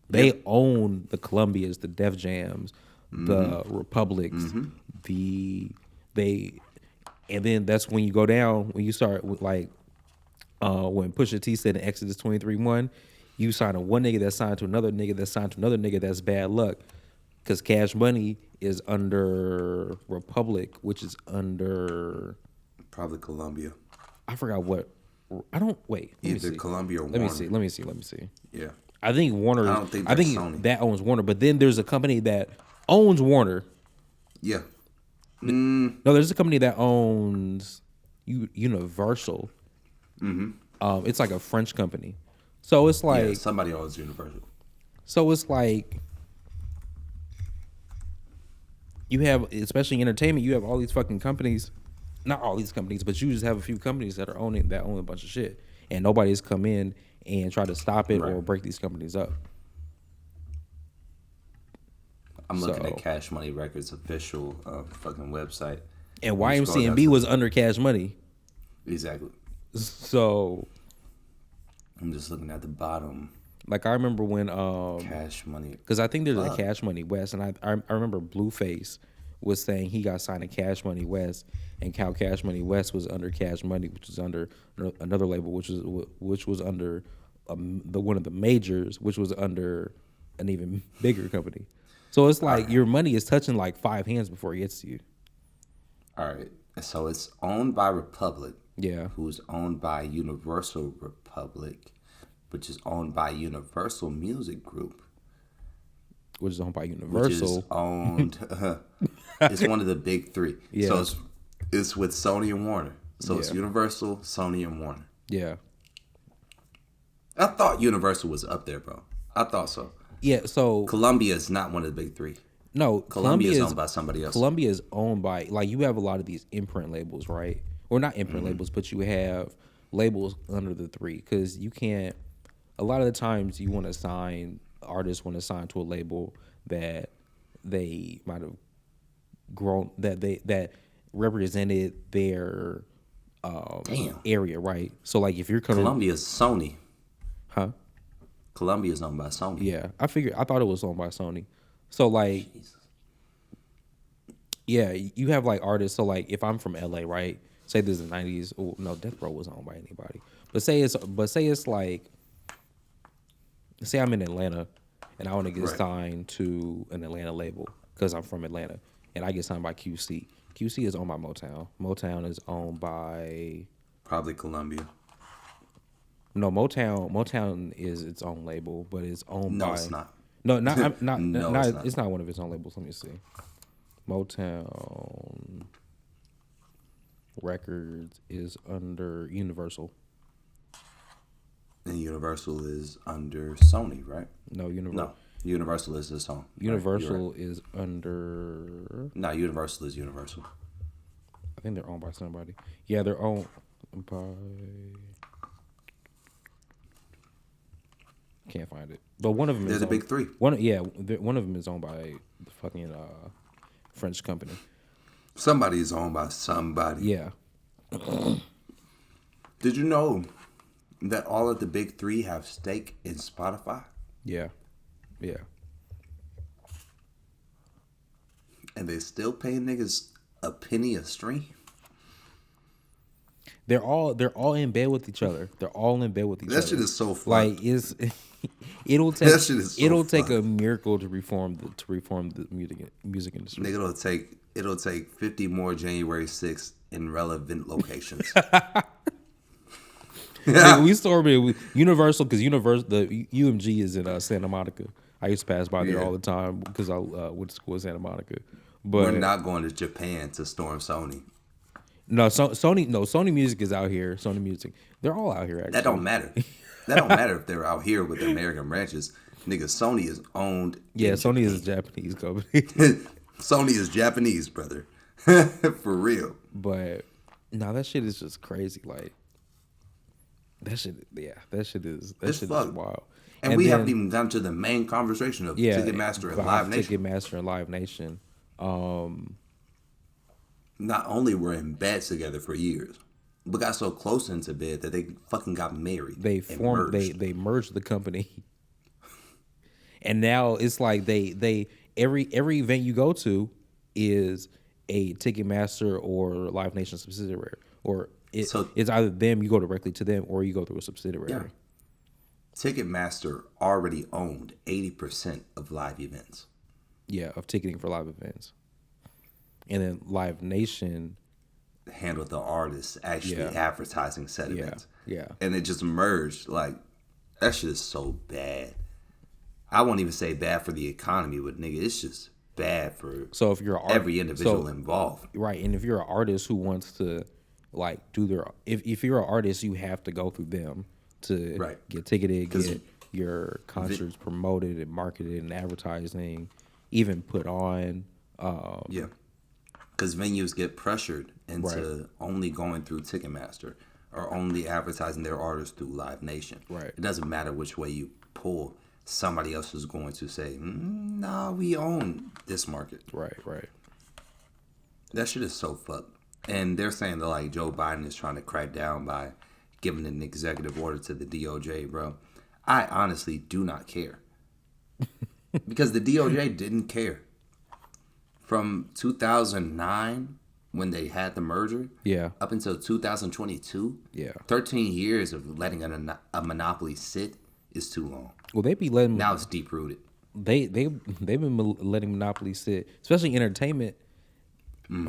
They own the Columbias, the Def Jams, the Republics, and then that's when you go down, when you start with when Pusha T said in Exodus 23:1, you sign a one nigga that's signed to another nigga that's signed to another nigga, that's bad luck. Because Cash Money is under Republic, which is under Probably Columbia. I forgot what. I don't wait. Let me Either see. Columbia or Let Warner. me see. Yeah. I think Warner. I don't think I that's think Sony. that owns Warner, but then there's a company that owns Warner. Yeah. No, there's a company that owns Universal. Mm-hmm. It's like a French company, so it's like Yeah, somebody owns Universal. so it's like you have, especially in entertainment, you have all these fucking companies. Not all these companies, but you just have a few companies that own a bunch of shit, and nobody's come in and try to stop it or break these companies up. I'm looking at Cash Money Records official fucking website. And You scroll down YMCMB to- was under Cash Money, Exactly. so I'm just looking at the bottom. like I remember when Cash Money. because I think there's a Cash Money West, and I remember Blueface was saying he got signed to Cash Money West, and Cash Money West was under Cash Money, which was under another label, which was under one of the majors, which was under an even bigger company. So it's like your money is touching like 5 hands before it gets to you. All right. So it's owned by Republic. Yeah. Who's owned by Universal Republic, which is owned by Universal Music Group. Which is owned by Which Universal. is owned. It's one of the big 3. Yeah. So it's with Sony and Warner. So it's Universal, Sony, and Warner. Yeah. I thought Universal was up there, bro. I thought so. Yeah, so Columbia is not one of the big 3. No, Columbia is owned by somebody else. Columbia is owned by, like, you have a lot of these imprint labels, right? Or not imprint labels, but you have labels under the three, because you can't. A lot of the times, you want to sign artists want to sign to a label that they might have grown that represented their Damn. area, right? So like if you're coming, Columbia is Sony. huh? Columbia is owned by Sony. Yeah, I thought it was owned by Sony. So like, Jesus. yeah, you have like artists. So like, if I'm from LA, right? Say this is the '90s. Oh, no, Death Row wasn't owned by anybody. Say it's like, say I'm in Atlanta, and I want to get Right. signed to an Atlanta label because I'm from Atlanta, and I get signed by QC. QC is owned by Motown. Motown is owned by Probably Columbia. no Motown. Motown is its own label, but it's owned by. No, it's not. No, not not. No, not it's not. It's not one of its own labels. Let me see. Motown Records is under Universal. And Universal is under Sony, right? No, Universal. No, Universal is its own. Universal is under. No, Universal is Universal. I think they're owned by somebody. Yeah, they're owned by. Can't find it, but one of them They're is the owned- big three. One of them is owned by the fucking French company. Somebody is owned by somebody. Yeah, Did you know that all of the big three have stake in Spotify? yeah. And they still pay niggas a penny a stream? They're all in bed with each other. They're all in bed with each other. That shit is so fucked. Like it'll take That shit is so it'll take fucked. a miracle to reform the music industry. Nigga, it'll take 50 more January 6th in relevant locations. Nigga, we started with Universal because the UMG is in Santa Monica. I used to pass by there Yeah. all the time because I went to school in Santa Monica. We're But not going to Japan to storm Sony. no, Sony Music is out here. Sony Music, they're all out here. Actually, That don't matter. That don't matter if they're out here with American branches. Nigga, Sony is owned. Yeah, in Sony is a Japan. Japanese company. Sony is Japanese, brother. For real. But no, that shit is just crazy. Like that shit is fucked. wild. And we then- haven't even gotten to the main conversation of Ticketmaster and about Live Nation. Ticketmaster and Live Nation. Not only were in bed together for years, but got so close into bed that they fucking got married. They and formed merged. they merged the company. And now it's like they every event you go to is a Ticketmaster or Live Nation subsidiary. Or it's either them, you go directly to them, or you go through a subsidiary. Yeah. Ticketmaster already owned 80% of live events. Yeah, of ticketing for live events. And then Live Nation Handled the artists actually Yeah. advertising said events. yeah. And it just merged. Like, that shit is so bad. I won't even say bad for the economy, but nigga, it's just bad for So if you're every individual involved. Right, and if you're an artist who wants to like do their if you're an artist, you have to go through them to Right. get ticketed, 'Cause get your concerts promoted and marketed and advertising, even put on. Yeah. Because venues get pressured into Right. only going through Ticketmaster or only advertising their artists through Live Nation. Right. It doesn't matter which way you pull. Somebody else is going to say, nah, we own this market. Right. That shit is so fucked. And they're saying that like Joe Biden is trying to crack down by giving an executive order to the DOJ, bro. I honestly do not care. Because the DOJ didn't care. From 2009, when they had the merger, Yeah. up until 2022, Yeah. 13 years of letting a monopoly sit is too long. Well, they be letting Now it's deep rooted. they've been letting monopoly sit, especially entertainment,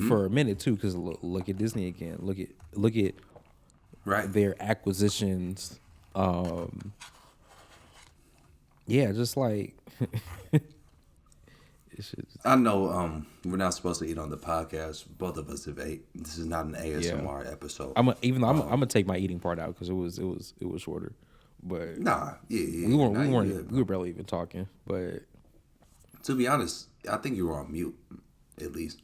for a minute too. Because look at Disney again. Look at Right. their acquisitions. Yeah, just like it's just, I know we're not supposed to eat on the podcast. Both of us have ate. This is not an ASMR episode. I'm gonna take my eating part out because it was shorter, but Nah, yeah. we nah, weren't yeah. we were barely even talking. But To be honest, I think you were on mute, at least.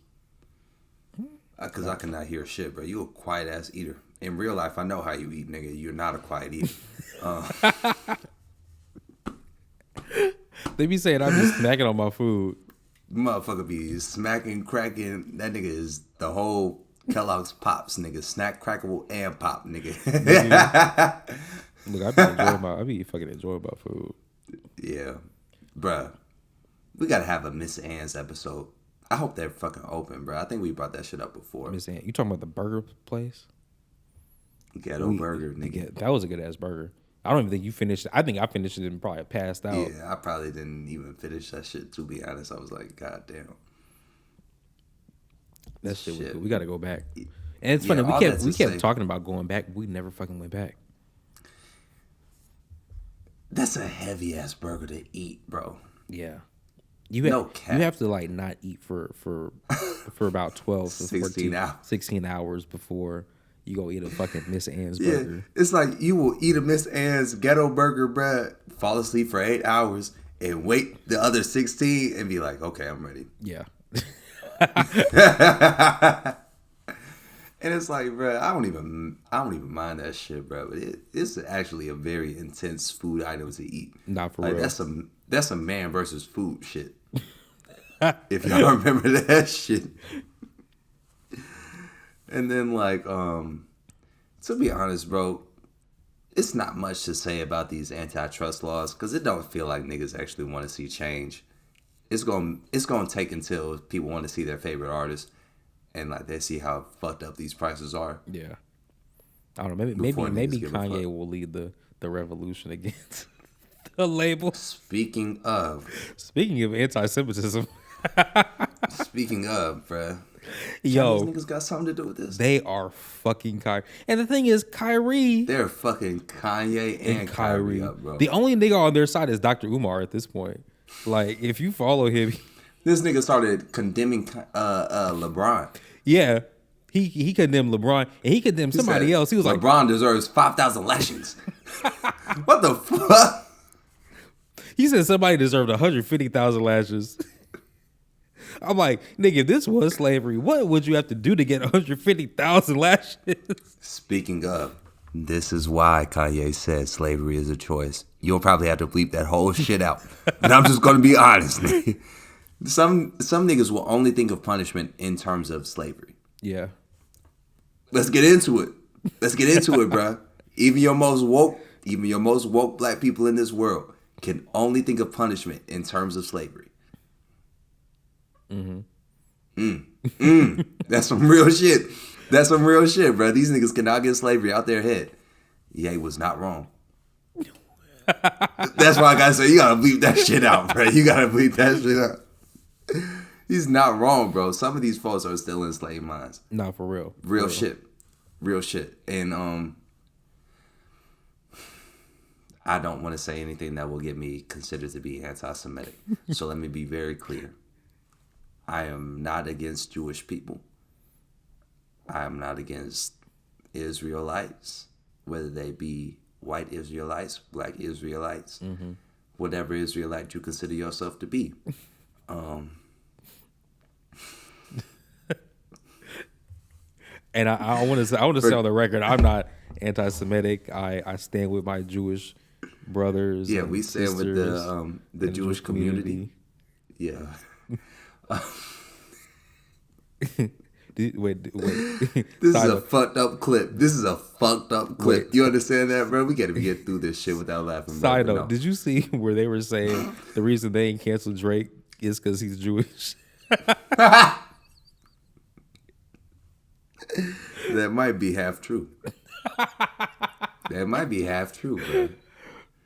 Because I cannot hear shit, bro. You a quiet ass eater. In real life, I know how you eat, nigga. You're not a quiet eater. They be saying I be smacking on my food. Motherfucker be smacking, cracking. That nigga is the whole Kellogg's Pops, nigga. Snack, crackable, and pop, nigga. Look, I be fucking enjoying my food. Yeah. Bruh. We gotta have a Miss Ann's episode. I hope they're fucking open, bro. I think we brought that shit up before. Miss Ann, you talking about the burger place? Ghetto burger, nigga. Yeah, that was a good ass burger. I don't even think you finished it. I think I finished it and probably passed out. Yeah, I probably didn't even finish that shit, to be honest. I was like, God damn. That shit was good. We gotta go back. And it's funny, we kept talking about going back, but we never fucking went back. That's a heavy ass burger to eat, bro. Yeah. You have to like not eat for about 12 to 16 hours before you go eat a fucking Miss Ann's burger. It's like you will eat a Miss Ann's ghetto burger, bruh, fall asleep for 8 hours and wait the other 16 and be like, okay, I'm ready. Yeah. And it's like, bruh, I don't even mind that shit, bruh. But it's actually a very intense food item to eat. Not for like, real. That's a man versus food shit. If y'all remember that shit. And then like, to be honest, bro, it's not much to say about these antitrust laws because it don't feel like niggas actually want to see change. It's gonna take until people want to see their favorite artist and like they see how fucked up these prices are. Yeah. I don't know. Maybe Kanye will lead the revolution against the label. Speaking of anti-Semitism. Speaking of, bruh. Yo, these niggas got something to do with this. They are fucking Kyrie. And the thing is, Kyrie. They're fucking Kanye and Kyrie up, bro. The only nigga on their side is Dr. Umar at this point. Like, if you follow him. This nigga started condemning LeBron. Yeah. He condemned LeBron and he condemned somebody else. He was like, LeBron deserves 5,000 lashings. What the fuck? He said somebody deserved 150,000 lashes. I'm like, nigga, if this was slavery, what would you have to do to get 150,000 lashes? Speaking of, this is why Kanye said slavery is a choice. You'll probably have to bleep that whole shit out. But I'm just going to be honest. Some niggas will only think of punishment in terms of slavery. Yeah. Let's get into it. Bro. Even your most woke black people in this world can only think of punishment in terms of slavery. That's some real shit. Bro. These niggas cannot get slavery out their head. Yeah, he was not wrong. That's why I gotta say, you gotta bleep that shit out, bro. You gotta bleep that shit out. He's not wrong, bro. Some of these folks are still in slave minds. Nah, for real. Real shit. And I don't want to say anything that will get me considered to be anti-Semitic. So let me be very clear. I am not against Jewish people. I am not against Israelites, whether they be white Israelites, black Israelites, whatever Israelite you consider yourself to be. And I want to say on the record, I'm not anti-Semitic. I stand with my Jewish brothers. Yeah, we stand with the Jewish community. Yeah. Wait. This is a fucked up clip. Wait. You understand that, bro? We gotta get through this shit without laughing. Side note, did you see where they were saying the reason they ain't canceled Drake is because he's Jewish? That might be half true. Bro.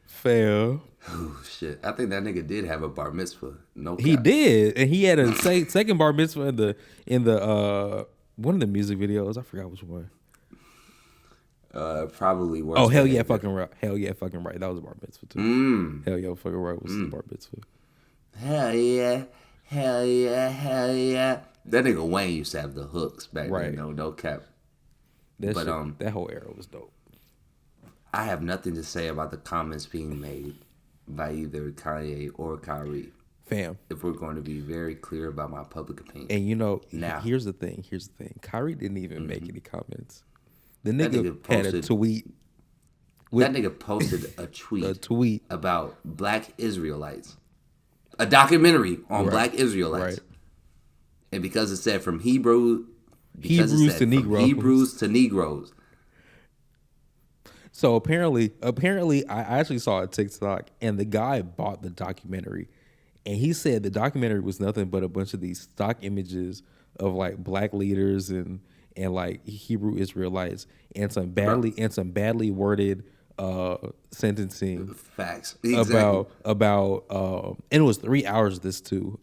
Fail. Oh shit! I think that nigga did have a bar mitzvah. No, cap. He did, and he had a second bar mitzvah in the one of the music videos. I forgot which one. Probably worse. Oh hell yeah, fucking right! Hell yeah, fucking right! That was a bar mitzvah too. Hell yeah, fucking right was the bar mitzvah. Hell yeah. That nigga Wayne used to have the hooks back then. No cap. That whole era was dope. I have nothing to say about the comments being made by either Kanye or Kyrie. Fam. If we're going to be very clear about my public opinion. And you know, Now. here's the thing. Kyrie didn't even make any comments. The That nigga nigga had a posted- tweet. That nigga posted a tweet, A tweet. about Black Israelites. A documentary on Right. Black Israelites. Right. And because it said from Hebrews Hebrews to Negroes. Hebrews to Negroes. So apparently, I actually saw a TikTok, and the guy bought the documentary, and he said the documentary was nothing but a bunch of these stock images of like black leaders and like Hebrew Israelites, and some badly worded sentencing Facts. Exactly. about and it was 3 hours of this too.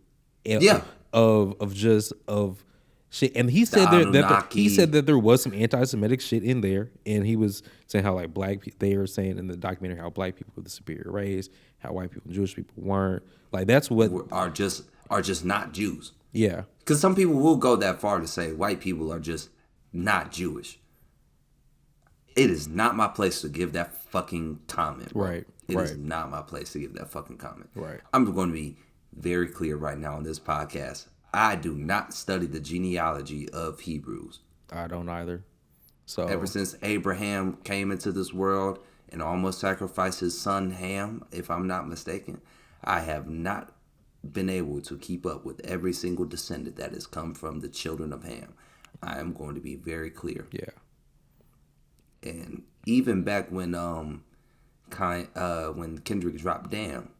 And Yeah. Of shit, and he said that there was some anti-Semitic shit in there, and he was saying how like they were saying in the documentary how black people were the superior race, how white people and Jewish people weren't. Like that's what Are just not Jews. yeah. Because some people will go that far to say white people are just not Jewish. It is not my place to give that fucking comment. Bro. Right, It is right. not my place to give that fucking comment. Right. I'm going to be very clear right now on this podcast. I do not study the genealogy of Hebrews. I don't either. So Ever since Abraham came into this world and almost sacrificed his son Ham, if I'm not mistaken, I have not been able to keep up with every single descendant that has come from the children of Ham. I am going to be very clear. yeah. And even back when Kendrick dropped Damn,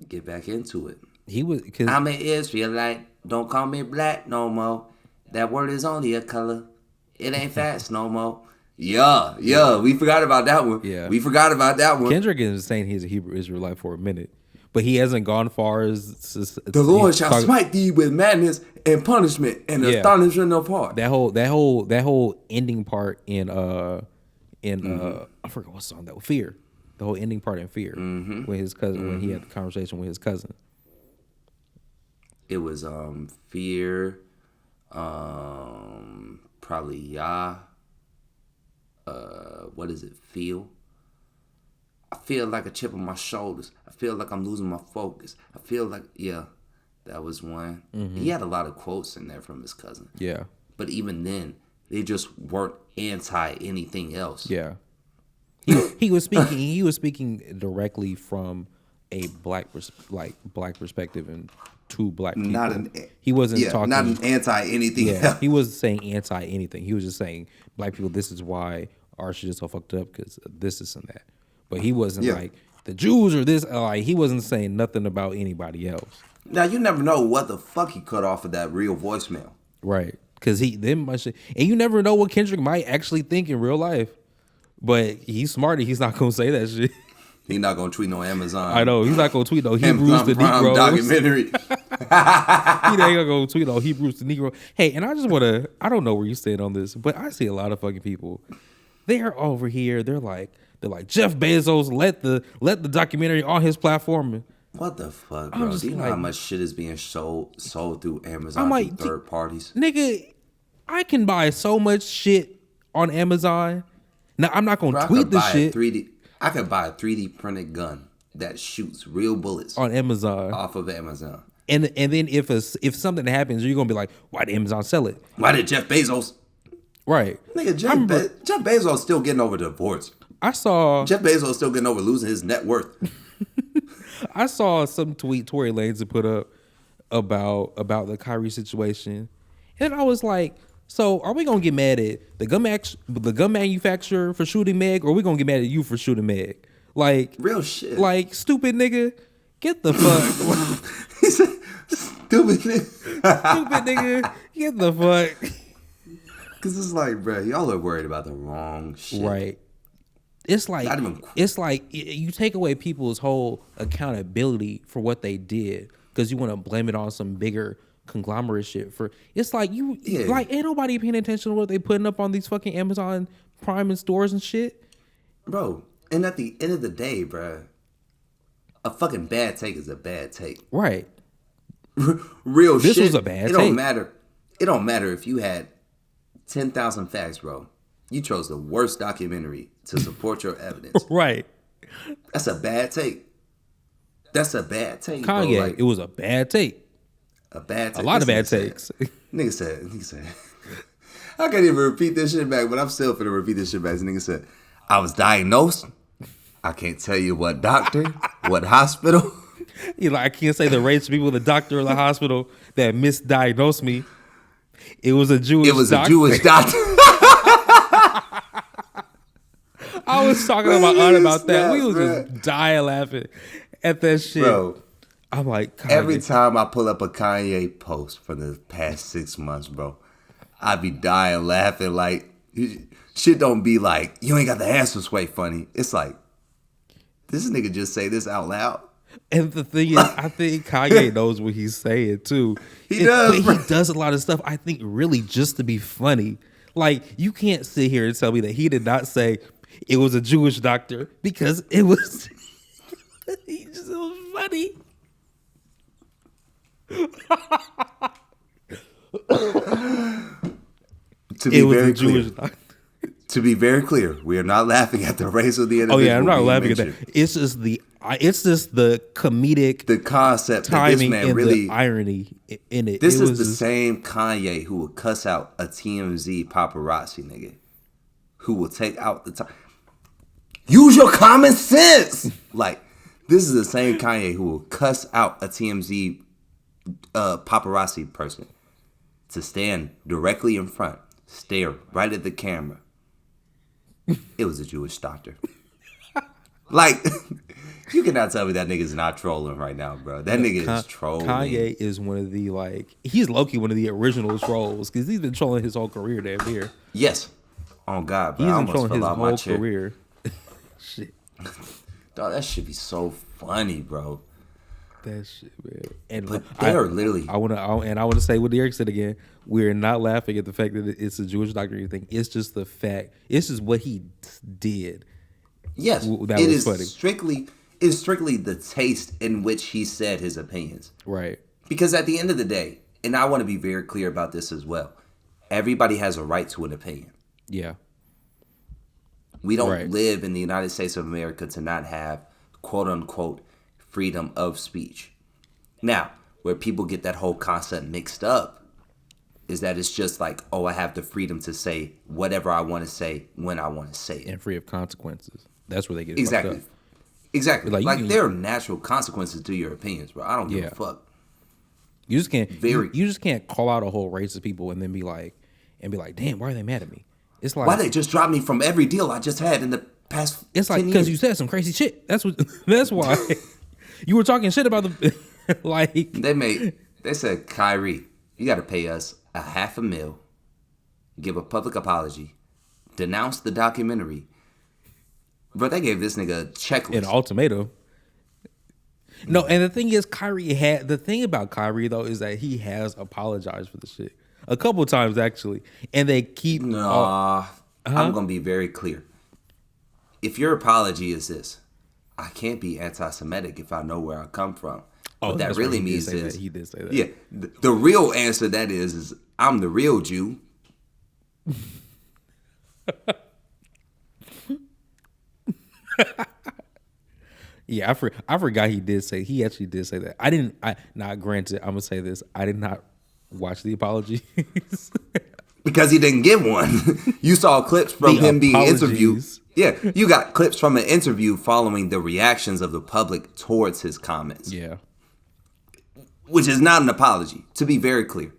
get back into it. He was because I'm an Israelite. Don't call me black no more. That word is only a color. It ain't fast no more. Yeah. We forgot about that one. Yeah. We forgot about that one. Kendrick is saying he's a Hebrew Israelite for a minute, but he hasn't gone far as The Lord shall smite thee with madness and punishment and Yeah. astonishment of heart. that whole ending part in I forgot what song that was. Fear. The whole ending part in Fear when his cousin when he had the conversation with his cousin. It was fear, probably Yah. What is it? Feel. I feel like a chip on my shoulders. I feel like I'm losing my focus. I feel like that was one. He had a lot of quotes in there from his cousin. Yeah. But even then, they just weren't anti anything else. Yeah. He was speaking directly from a black perspective and to black people. He wasn't talking not an anti anything. Yeah, he wasn't saying anti anything. He was just saying black people. This is why our shit is so fucked up because this and that. But he wasn't like the Jews or this. Like he wasn't saying nothing about anybody else. Now you never know what the fuck he cut off of that real voicemail. Right? Because and you never know what Kendrick might actually think in real life. But he's smart. He's not gonna say that shit. He's not gonna tweet no Amazon. I know he's not gonna tweet no Hebrews to Prime Negroes. documentary. He ain't gonna tweet no Hebrews to Negro. Hey, and I just wanna. I don't know where you stand on this, but I see a lot of fucking people. They're over here. They're like Jeff Bezos let the documentary on his platform. What the fuck, I'm bro? just Do you know like- how much shit is being sold through Amazon I'm like, through third parties? Nigga, I can buy so much shit on Amazon. Now I'm not gonna Bro, tweet the shit I could buy a 3D printed gun that shoots real bullets on Amazon. off of Amazon. And then if something happens, you're gonna be like, why did Amazon sell it? Why did Jeff Bezos? Right. Nigga, remember- Jeff Bezos still getting over the divorce. I saw Jeff Bezos still getting over losing his net worth. some tweet Tory Lanez had put up about the Kyrie situation, and I was like, so are we gonna get mad at the gun manufacturer for shooting Meg, or are we gonna get mad at you for shooting Meg? Like Real shit. like stupid nigga, get the fuck He said, stupid nigga. stupid nigga, get the fuck Because it's like, bro, y'all are worried about the wrong shit. right. It's like Not even- you take away people's whole accountability for what they did because you want to blame it on some bigger conglomerate shit. It's like like ain't nobody paying attention to what they putting up on these fucking Amazon Prime and stores and shit. Bro, and at the end of the day, bro, a fucking bad take is a bad take. Right. Real This shit. was a bad It don't take. matter. It don't matter if you had 10,000 facts, bro. You chose the worst documentary to support your evidence. Right. That's a bad take. That's a bad take, Kanye, bro. Like, it was a bad take. a bad take. A lot of This bad nigga takes. Nigga said, I can't even repeat this shit back, but I'm still finna repeat this shit back. This nigga said, I was diagnosed. I can't tell you what doctor, what hospital. You know, I can't say the race of people, the doctor or the hospital that misdiagnosed me. It was a Jewish doctor. A Jewish doctor. I was talking to my aunt about that. We was just dying laughing at that shit. Bro, I'm like, Kanye. every time I pull up a Kanye post from the past 6 months, bro, I be dying laughing. Like, shit don't be like, you ain't got the answers way funny. It's like, this nigga just say this out loud. And the thing is, I think Kanye knows what he's saying too. He does, but bro. he does a lot of stuff, I think, really just to be funny. Like, you can't sit here and tell me that he did not say it was a Jewish doctor because it was, it was funny. To be It was very a Jewish clear, doctor. to be very clear, we are not laughing at the race of the Oh individual. yeah, I'm not being laughing at mentioned. that. It's just the comedic The concept that this timing man and really. the irony in it. This It is was the just- same Kanye who will cuss out a TMZ paparazzi nigga, who will take out the time. Use your common sense. Like, this is the same Kanye who will cuss out a TMZ paparazzi person to stand directly in front, stare right at the camera. It was a Jewish doctor. Like, you cannot tell me that nigga's not trolling right now, bro. That nigga is trolling. Kanye is one of the, like, he's low-key one of the original trolls because he's been trolling his whole career damn near. Yes. Oh, God, bro. He's I been almost trolling fell his out my whole chair. career. Shit. Dog, that should be so funny, bro. That shit, man. And But they are literally. I want to say what Derek said again. We're not laughing at the fact that it's a Jewish doctor or anything. It's just the fact. It's just what he did. Yes, That it was is funny. strictly the taste in which he said his opinions. Right. Because at the end of the day, and I want to be very clear about this as well, everybody has a right to an opinion. Yeah. We don't Right. live in the United States of America to not have quote unquote freedom of speech. Now, where people get that whole concept mixed up is that it's just like, oh, I have the freedom to say whatever I want to say when I want to say it. And free of consequences. That's where they get Exactly. fucked up. Exactly. Like, Like, you can- there are natural consequences to your opinions, bro. I don't give Yeah. a fuck. You just can't. Very- You just can't call out a whole race of people and then be like, damn, why are they mad at me? It's like Why they just dropped me from every deal I just had in the past It's like 10 because years? you said some crazy shit. That's what. That's why you were talking shit about the like. They said, Kyrie, you got to pay us $500,000, give a public apology, denounce the documentary. But they gave this nigga a checklist. An ultimatum. No, and the thing is, the thing about Kyrie though is that he has apologized for the shit a couple of times actually, and they keep. Nah, I'm going to be very clear. If your apology is this, I can't be anti-Semitic if I know where I come from. What that that's right, really he did means say is, that. He did say that. yeah, the real answer to that is I'm the real Jew. Yeah, I forgot he did say he actually did say that. Not granted, I'm gonna say this. I did not watch the apologies. Because he didn't give one. You saw clips from The him being interviewed. apologies. Yeah, you got clips from an interview following the reactions of the public towards his comments, Yeah. which is not an apology, to be very clear.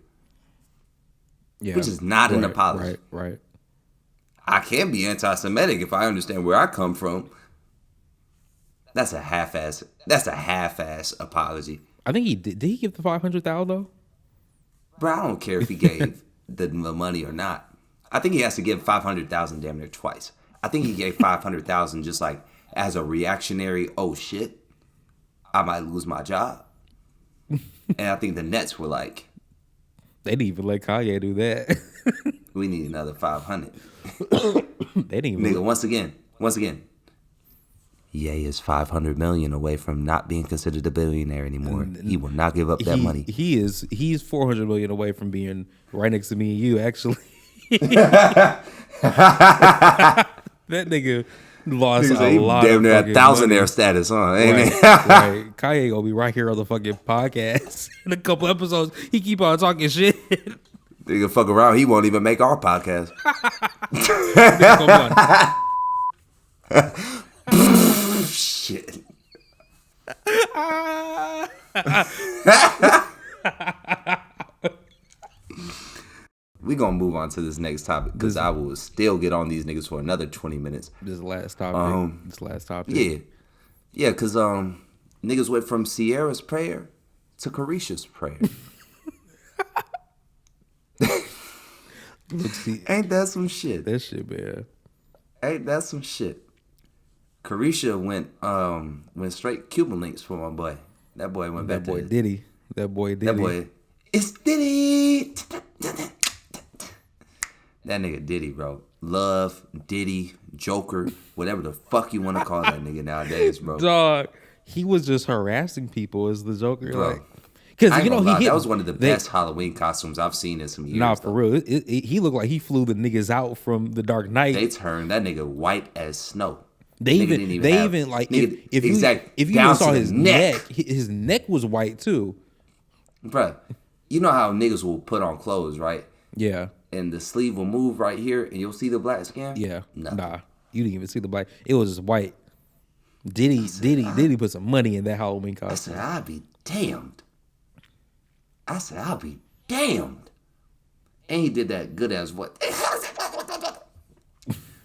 Yeah. Which is not an Right, apology. Right. I can be anti-Semitic if I understand where I come from. That's a half-ass apology. I think he did. Did he give the 500,000 though? Bro, I don't care if he gave the money or not. I think he has to give 500,000 damn near twice. I think he gave 500,000 just like as a reactionary, oh shit, I might lose my job. And I think the Nets were like, They didn't even let Kanye do that. we need another 500. They didn't even. Nigga, once again, Ye is 500 million away from not being considered a billionaire anymore. He will not give up that money. He's 400 million away from being right next to me and you. Actually, that nigga Lost Niggas say a he lot damn of near fucking a thousandaire money. status, huh? Ain't Right, it? right. Kanye gonna be right here on the fucking podcast in a couple episodes. He keep on talking shit. Nigga fuck around, he won't even make our podcast. Nigga gonna be like, Shit. We gonna move on to this next topic because I will still get on these niggas for another 20 minutes. this last topic. This last topic. Yeah, because niggas went from Sierra's prayer to Carisha's prayer. Look, see, Ain't that some shit? that shit, man. Ain't that some shit? Carisha went straight Cuban links for my boy. That boy went back That boy to Diddy. That boy Diddy. that boy. It's Diddy. That nigga Diddy, bro. Love, Diddy, Joker, whatever the fuck you want to call that nigga nowadays, bro. Dog, he was just harassing people as the Joker. Bro. Like, because I ain't you know gonna lie, he hit, that was one of the best Halloween costumes I've seen in some years. Nah, for though. real. He looked like he flew the niggas out from the Dark Knight. They turned that nigga white as snow. They Nigga even didn't even have- like nigga, if you exact, if you down even saw to the his neck, his neck was white too. Bruh, you know how niggas will put on clothes, right? Yeah, And the sleeve will move right here, and you'll see the black skin. yeah. Nothing. Nah, you didn't even see the black. It was just white. Diddy put some money in that Halloween I costume. said, I'll be damned. I said, I'll be damned. And he did that good ass what?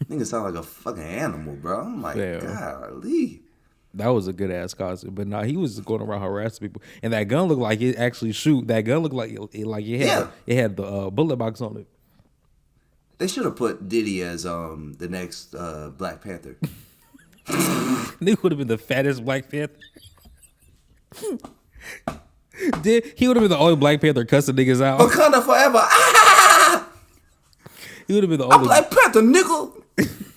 Nigga sound like a fucking animal, bro. I'm like, Damn. golly. That was a good ass costume, but nah, he was just going around harassing people. And that gun looked like it actually shoot. That gun looked like it had the bullet box on it. They should have put Diddy as the next Black Panther. Nigga would have been the fattest Black Panther. He would have been the only Black Panther cussing niggas out. Wakanda forever. Ah! He would have been the I'm only. Black Panther, nigga.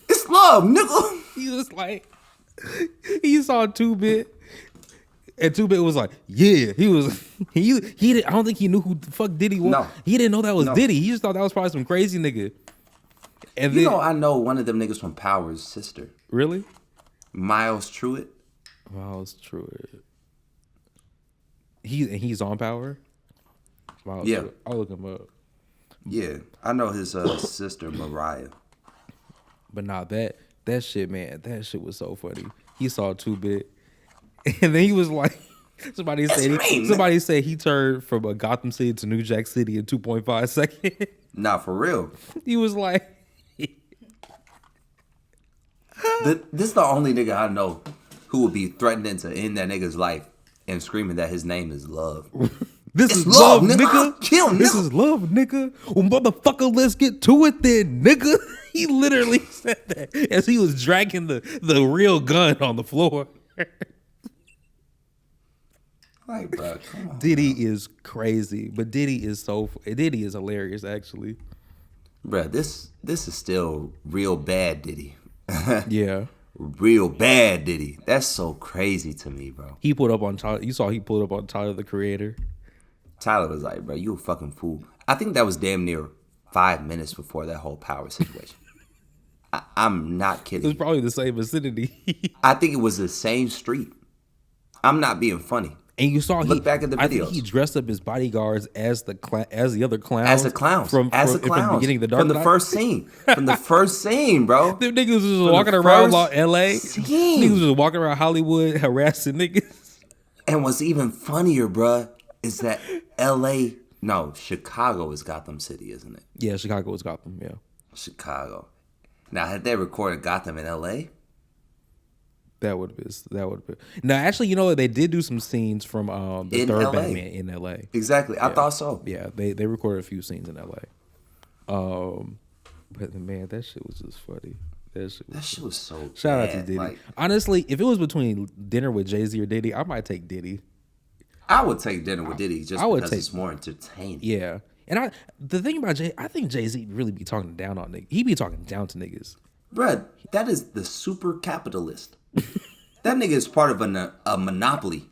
It's love, nigga. He was like, he saw 2-Bit, and 2-Bit was like, yeah. He was he did. I don't think he knew who the fuck Diddy was. No. He didn't know that was No. Diddy. He just thought that was probably some crazy nigga. And You then know, I know one of them niggas from Power's sister, really, Miles Truitt. Miles Truitt. He's on Power. Miles Yeah. Truitt. I'll look him up. Yeah, I know his sister Mariah. But nah, that shit, man, that shit was so funny. He saw 2-Bit, and then he was like, somebody said he turned from a Gotham City to New Jack City in 2.5 seconds. Nah, for real. He was like, This is the only nigga I know who would be threatening to end that nigga's life and screaming that his name is Love. "This It's is love, love, nigga. I'll nigga. kill, This nigga." is love, nigga. Well, motherfucker, let's get to it then, nigga." He literally said that as he was dragging the real gun on the floor. Like, bro, come on. Diddy is crazy, but Diddy is hilarious, actually. Bro, this is still real bad Diddy. Yeah. Real bad Diddy. That's so crazy to me, bro. He put up on Tyler. You saw he pulled up on Tyler, the Creator. Tyler was like, bro, you a fucking fool. I think that was damn near 5 minutes before that whole Power situation. I'm not It was kidding. probably the same vicinity. I think it was the same street. I'm not being funny. And you saw Look back at the I think videos. he dressed up his bodyguards as the other clowns. As the clowns. from As the from clowns. the beginning of the Dark From the Knight. first scene. From the first scene, bro. Them niggas was just the walking around first L.A. scene. Niggas was just walking around Hollywood harassing niggas. And what's even funnier, bruh, is that Chicago is Gotham City, isn't it? Yeah, Chicago was Gotham. Yeah, Chicago. Now, had they recorded Gotham in LA? that would have been. No, actually, you know what? They did do some scenes from the In third LA. Batman in L.A. Exactly. I thought so. Yeah, they recorded a few scenes in L.A. But man, that shit was just funny. That shit was so Shout out bad. to Diddy. Like, Honestly, if it was between dinner with Jay-Z or Diddy, I might take Diddy. I would take dinner with Diddy just because it's more entertaining. Yeah. And the thing about I think Jay-Z really be talking down on niggas. He be talking down to niggas. Bruh, that is the super capitalist. That nigga is part of a monopoly.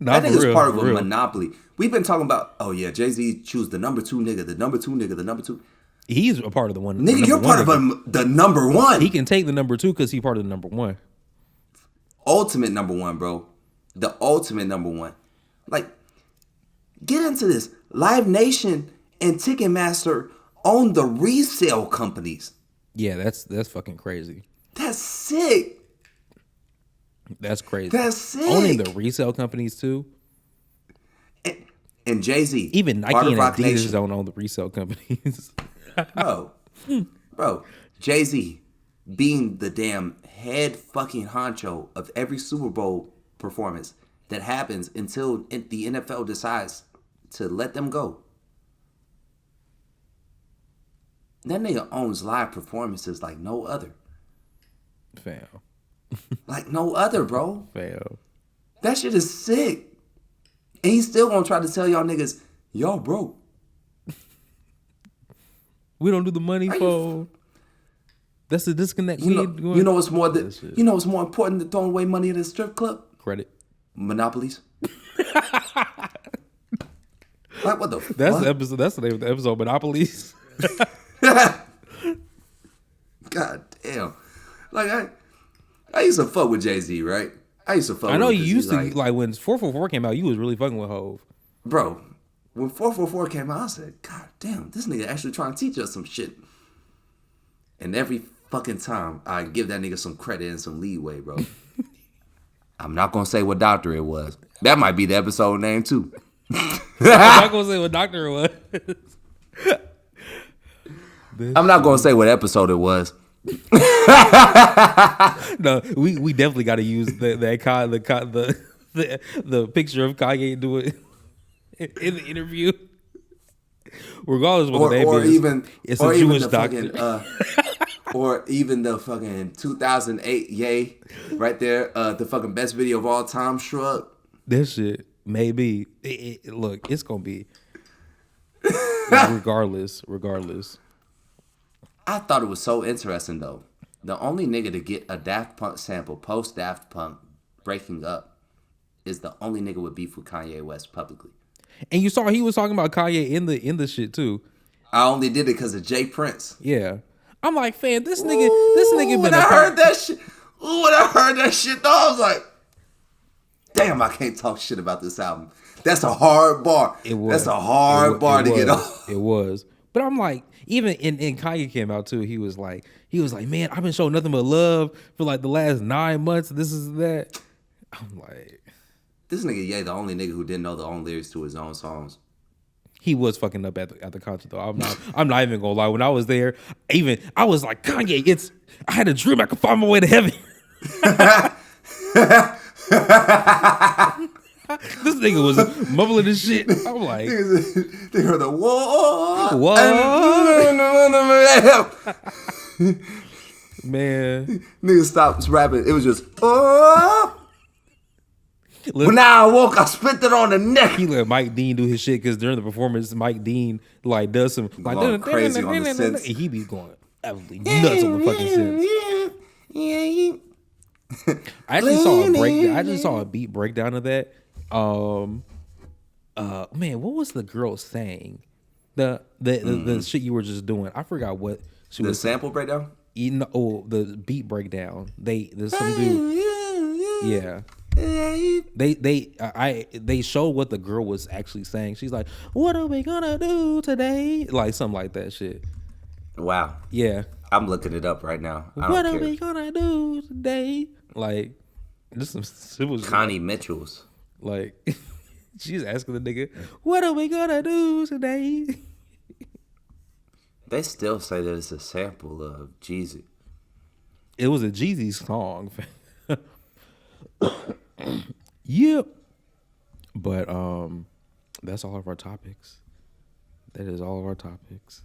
Nah, That for nigga's real, part of for a real. monopoly. We've been talking about, oh yeah, Jay-Z choose the number two nigga, the number two nigga, the number two. He's a part of the one. Nigga, you're part of the number one. He can take the number 2 because he's part of the number 1. Ultimate number 1, bro. The ultimate number 1. Like, get into this. Live Nation and Ticketmaster own the resale companies. Yeah, that's fucking crazy. That's sick. That's crazy. That's sick. Owning the resale companies too. And Jay-Z. Even Nike and Adidas don't own the resale companies. Bro, Jay-Z being the damn head fucking honcho of every Super Bowl performance that happens until the NFL decides to let them go. That nigga owns live performances like no other. Fam. Like no other, bro. Fam. That shit is sick. And he's still gonna try to tell y'all niggas, y'all broke. We don't do the money for. That's the disconnect. You know what's more important than throwing away money at a strip club? Credit. Monopolies. Like what the fuck? That's the episode. That's the name of the episode. Monopolies. God damn. Like I used to fuck with Jay-Z, right? I know you used to like when 444 came out, you was really fucking with Hove. Bro, when 444 came out, I said, God damn, this nigga actually trying to teach us some shit. And every fucking time I give that nigga some credit and some leeway, bro. I'm not gonna say what doctor it was. That might be the episode name too. I'm not gonna say what doctor it was. I'm not gonna say what episode it was. No, we definitely got to use the picture of Kanye doing in the interview, regardless of what the name is. It's a Jewish doctor. Or even the fucking 2008 Yay right there, the fucking best video of all time. Shrug. That shit maybe. Look, it's gonna be regardless. I thought it was so interesting though. The only nigga to get a Daft Punk sample post Daft Punk breaking up is the only nigga with beef with Kanye West publicly. And you saw he was talking about Kanye in the shit too. I only did it because of Jay Prince. Yeah, I'm like, fam, this nigga. When I heard that shit, though, I was like, damn, I can't talk shit about this album. That's a hard bar. That's a hard bar to get off. It was. But I'm like, even in Kanye came out too, he was like, man, I've been showing nothing but love for like the last 9 months. This is that. I'm like, this nigga Ye, the only nigga who didn't know the own lyrics to his own songs. He was fucking up at the concert though. I'm not even gonna lie. When I was there, I was like, Kanye, I had a dream I could find my way to heaven. This nigga was mumbling this shit. I'm like, they heard the whoa. Man, nigga stopped rapping. It was just oh. When I woke, I spit it on the neck. He let Mike Dean do his shit because during the performance, Mike Dean like does some like crazy on the synths. He be going absolutely nuts on the fucking synths. I actually saw a beat breakdown of that. Man, what was the girl saying? The shit you were just doing. I forgot what she was. The sample breakdown? The beat breakdown. There's some dude. Yeah. They showed what the girl was actually saying. She's like, "What are we gonna do today?" Like something like that shit. Wow. Yeah. I'm looking it up right now. What are we gonna do today? Like, this was Connie Mitchell's. Like, she's asking the nigga, "What are we gonna do today?" They still say that it's a sample of Jeezy. It was a Jeezy song. Yep. But that's all of our topics. That is all of our topics.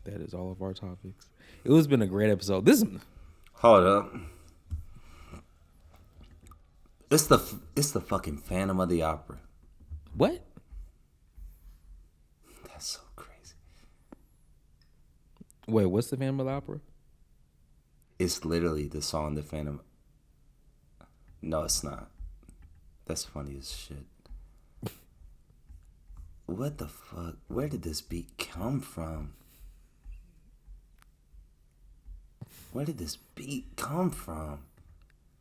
It has been a great episode. Hold up. It's the fucking Phantom of the Opera. What? That's so crazy. Wait, what's the Phantom of the Opera? It's literally the song The Phantom. No, it's not. That's funny as shit. What the fuck? Where did this beat come from? Where did this beat come from?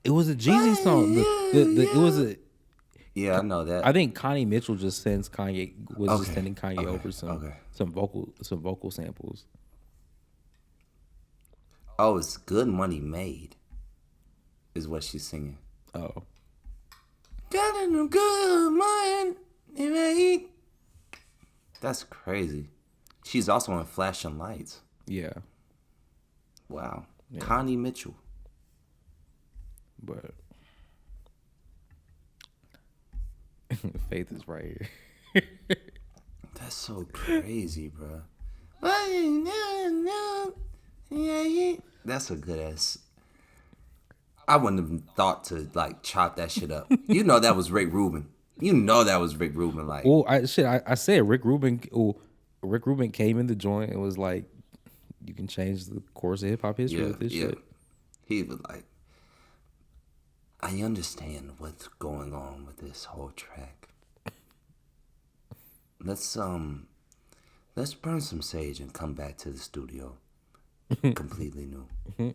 It was a Jeezy song. It was a. Yeah, I know that. I think Connie Mitchell just sends Kanye just sending Kanye over some vocal samples. Oh, it's Good Money Made, is what she's singing. Oh, Got a good money made. That's crazy. She's also in Flashing Lights. yeah, Wow. Yeah. Connie Mitchell. but Faith is right here. That's so crazy, bro. That's a good ass. I wouldn't have thought to like chop that shit up. You know that was Rick Rubin. Like, Well, I said Rick Rubin. Oh, Rick Rubin came in the joint and was like, "You can change the course of hip hop history with this shit." He was like, I understand what's going on with this whole track. Let's burn some sage and come back to the studio completely new.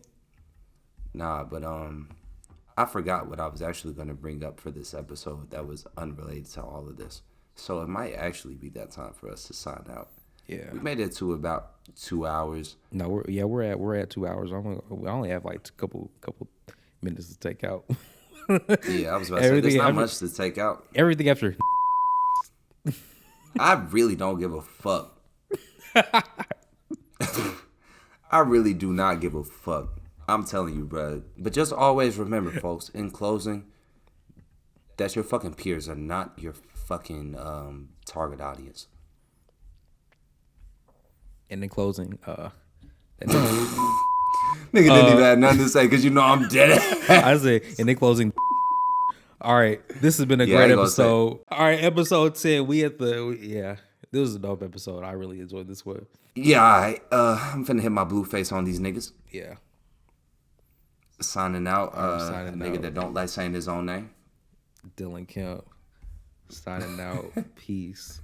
Nah, but I forgot what I was actually going to bring up for this episode that was unrelated to all of this. So it might actually be that time for us to sign out. Yeah, We made it to about 2 hours. no, we're at 2 hours. We only have like a couple minutes to take out. Yeah, I was about to say, there's not much to take out. Everything after. I really don't give a fuck. I really do not give a fuck. I'm telling you, bro. But just always remember, folks, in closing, that your fucking peers are not your fucking target audience. And in closing, Nigga didn't even have nothing to say because you know I'm dead. I say, and in closing. All right, this has been a great episode. All right, episode 10. This was a dope episode. I really enjoyed this one. Yeah, all right. I'm finna hit my blue face on these niggas. Yeah. Signing out. Signing nigga out. that don't like saying his own name. Dylan Kemp signing out. Peace.